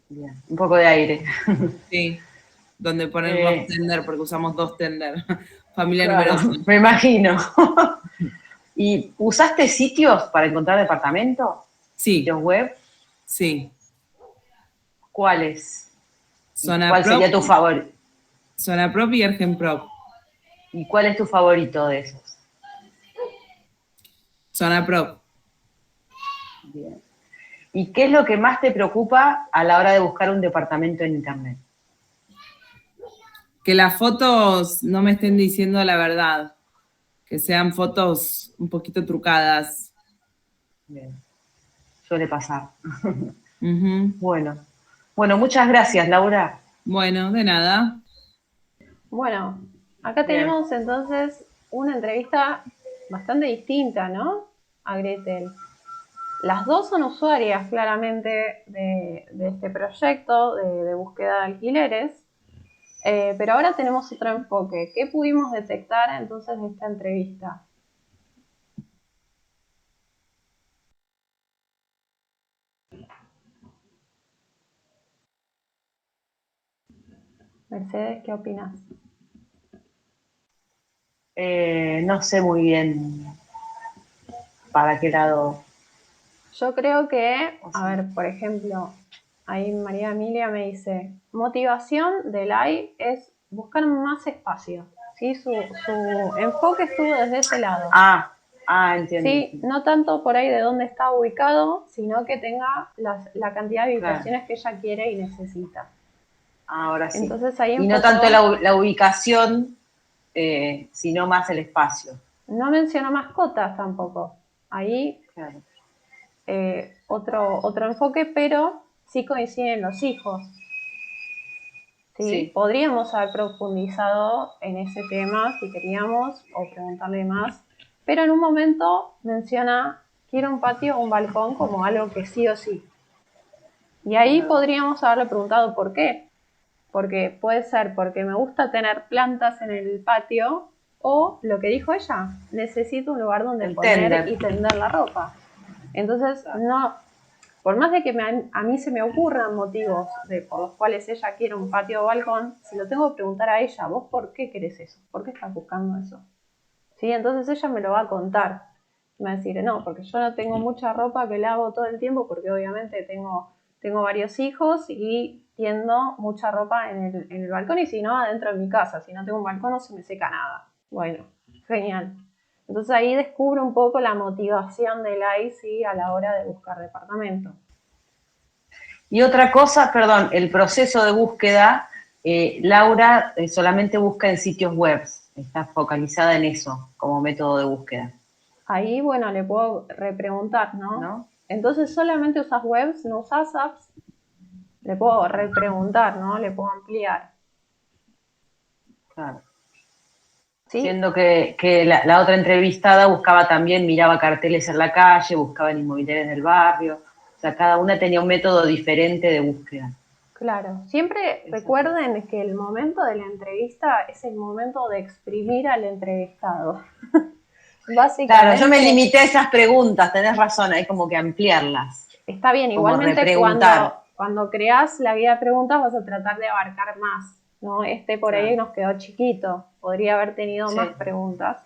Bien. Un poco de aire. Sí, donde poner los tender, porque usamos 2 tender. Familia Claro, numerosa. me imagino. ¿Y usaste sitios para encontrar departamento? Sí, ¿Sitios web? sí. ¿Cuáles? ¿Y Zona cuál Prop, sería tu favorito? Zona Prop y Ergen Prop. ¿Y cuál es tu favorito de esos? Zona Prop. Bien. ¿Y qué es lo que más te preocupa a la hora de buscar un departamento en internet? Que las fotos no me estén diciendo la verdad. Que sean fotos un poquito trucadas. Bien. Suele pasar. Ujú. Bueno, muchas gracias, Laura. Bueno, de nada. Bueno, acá Bien. tenemos entonces una entrevista bastante distinta, ¿no? A Gretel. Las dos son usuarias claramente de este proyecto de búsqueda de alquileres, pero ahora tenemos otro enfoque. ¿Qué pudimos detectar entonces de esta entrevista? Mercedes, ¿qué opinas? No sé muy bien para qué lado. Yo creo que, a ver, por ejemplo, ahí María Emilia me dice, motivación del AI es buscar más espacio, ¿sí? Su enfoque estuvo desde ese lado. Entiendo. Sí, no tanto por ahí de dónde está ubicado, sino que tenga la cantidad de habitaciones que ella quiere y necesita. Ahora sí. Entonces ahí Y no enfocó, tanto la ubicación, sino más el espacio. no mencionó mascotas tampoco. Ahí Claro. otro enfoque, pero sí coinciden los hijos. ¿Sí? Sí. Podríamos haber profundizado en ese tema si queríamos o preguntarle más, pero en un momento menciona quiero un patio o un balcón como algo que sí o sí. Y ahí podríamos haberle preguntado por qué. Porque puede ser porque me gusta tener plantas en el patio o lo que dijo ella, necesito un lugar donde El poner tender. y tender la ropa. Entonces, no, por más de que a mí se me ocurran motivos por los cuales ella quiere un patio o balcón, se lo tengo que preguntar a ella, ¿vos por qué querés eso? ¿Por qué estás buscando eso? ¿Sí? Entonces ella me lo va a contar. Me va a decir, no, porque yo no tengo mucha ropa que lavo todo el tiempo, porque obviamente tengo varios hijos y tiendo mucha ropa en el balcón, y si no, adentro de mi casa. Si no tengo un balcón no se me seca nada. Bueno, genial. Entonces ahí descubro un poco la motivación de Lai, ¿sí? A la hora de buscar departamento. Y otra cosa, perdón, el proceso de búsqueda, Laura solamente busca en sitios web, está focalizada en eso como método de búsqueda. Ahí, bueno, le puedo repreguntar, ¿no? Entonces, ¿solamente usas webs, no usas apps? Le puedo repreguntar, ¿no? Le puedo ampliar. Claro. ¿Sí? Siendo que la otra entrevistada buscaba también, miraba carteles en la calle, buscaba en inmobiliarias del barrio. O sea, cada una tenía un método diferente de búsqueda. Claro. Siempre recuerden que el momento de la entrevista es el momento de exprimir al entrevistado. Básicamente, claro, yo me limité a esas preguntas, tenés razón, hay como que ampliarlas. Está bien, igualmente cuando creás la guía de preguntas vas a tratar de abarcar más, ¿no? Por ahí nos quedó chiquito, podría haber tenido más preguntas,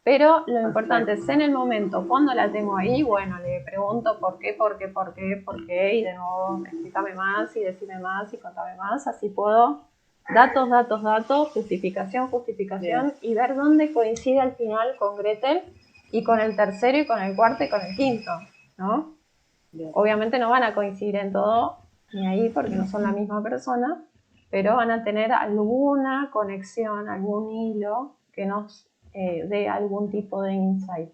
pero lo importante es en el momento, cuando la tengo ahí, bueno, le pregunto por qué, y de nuevo explícame más y decime más y contame más, así puedo datos, justificación, bien, y ver dónde coincide al final con Gretel y con el tercero y con el cuarto y con el quinto, ¿no? Bien. Obviamente no van a coincidir en todo ni ahí porque no son la misma persona, pero van a tener alguna conexión, algún hilo que nos dé algún tipo de insight.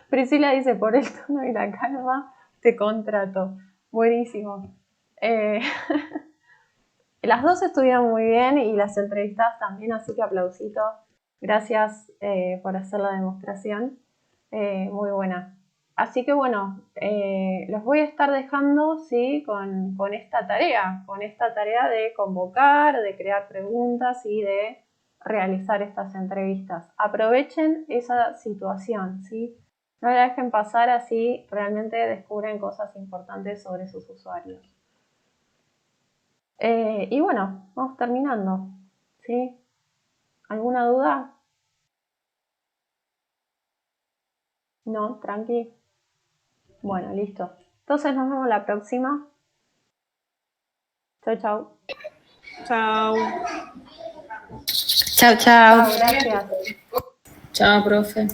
Priscila dice, por el tono y la calma te contrato. Buenísimo. Las dos estuvieron muy bien y las entrevistadas también, así que aplausito. Gracias por hacer la demostración. Muy buena. Así que bueno, los voy a estar dejando, ¿sí? con esta tarea de convocar, de crear preguntas y de realizar estas entrevistas. Aprovechen esa situación, ¿sí? No la dejen pasar, así realmente descubren cosas importantes sobre sus usuarios. Y bueno, vamos terminando, ¿sí? ¿Alguna duda? No, tranqui. Bueno, listo. Entonces nos vemos la próxima. Chau, chau. Chao. Chao, chao. Chao, gracias. Chao, profe.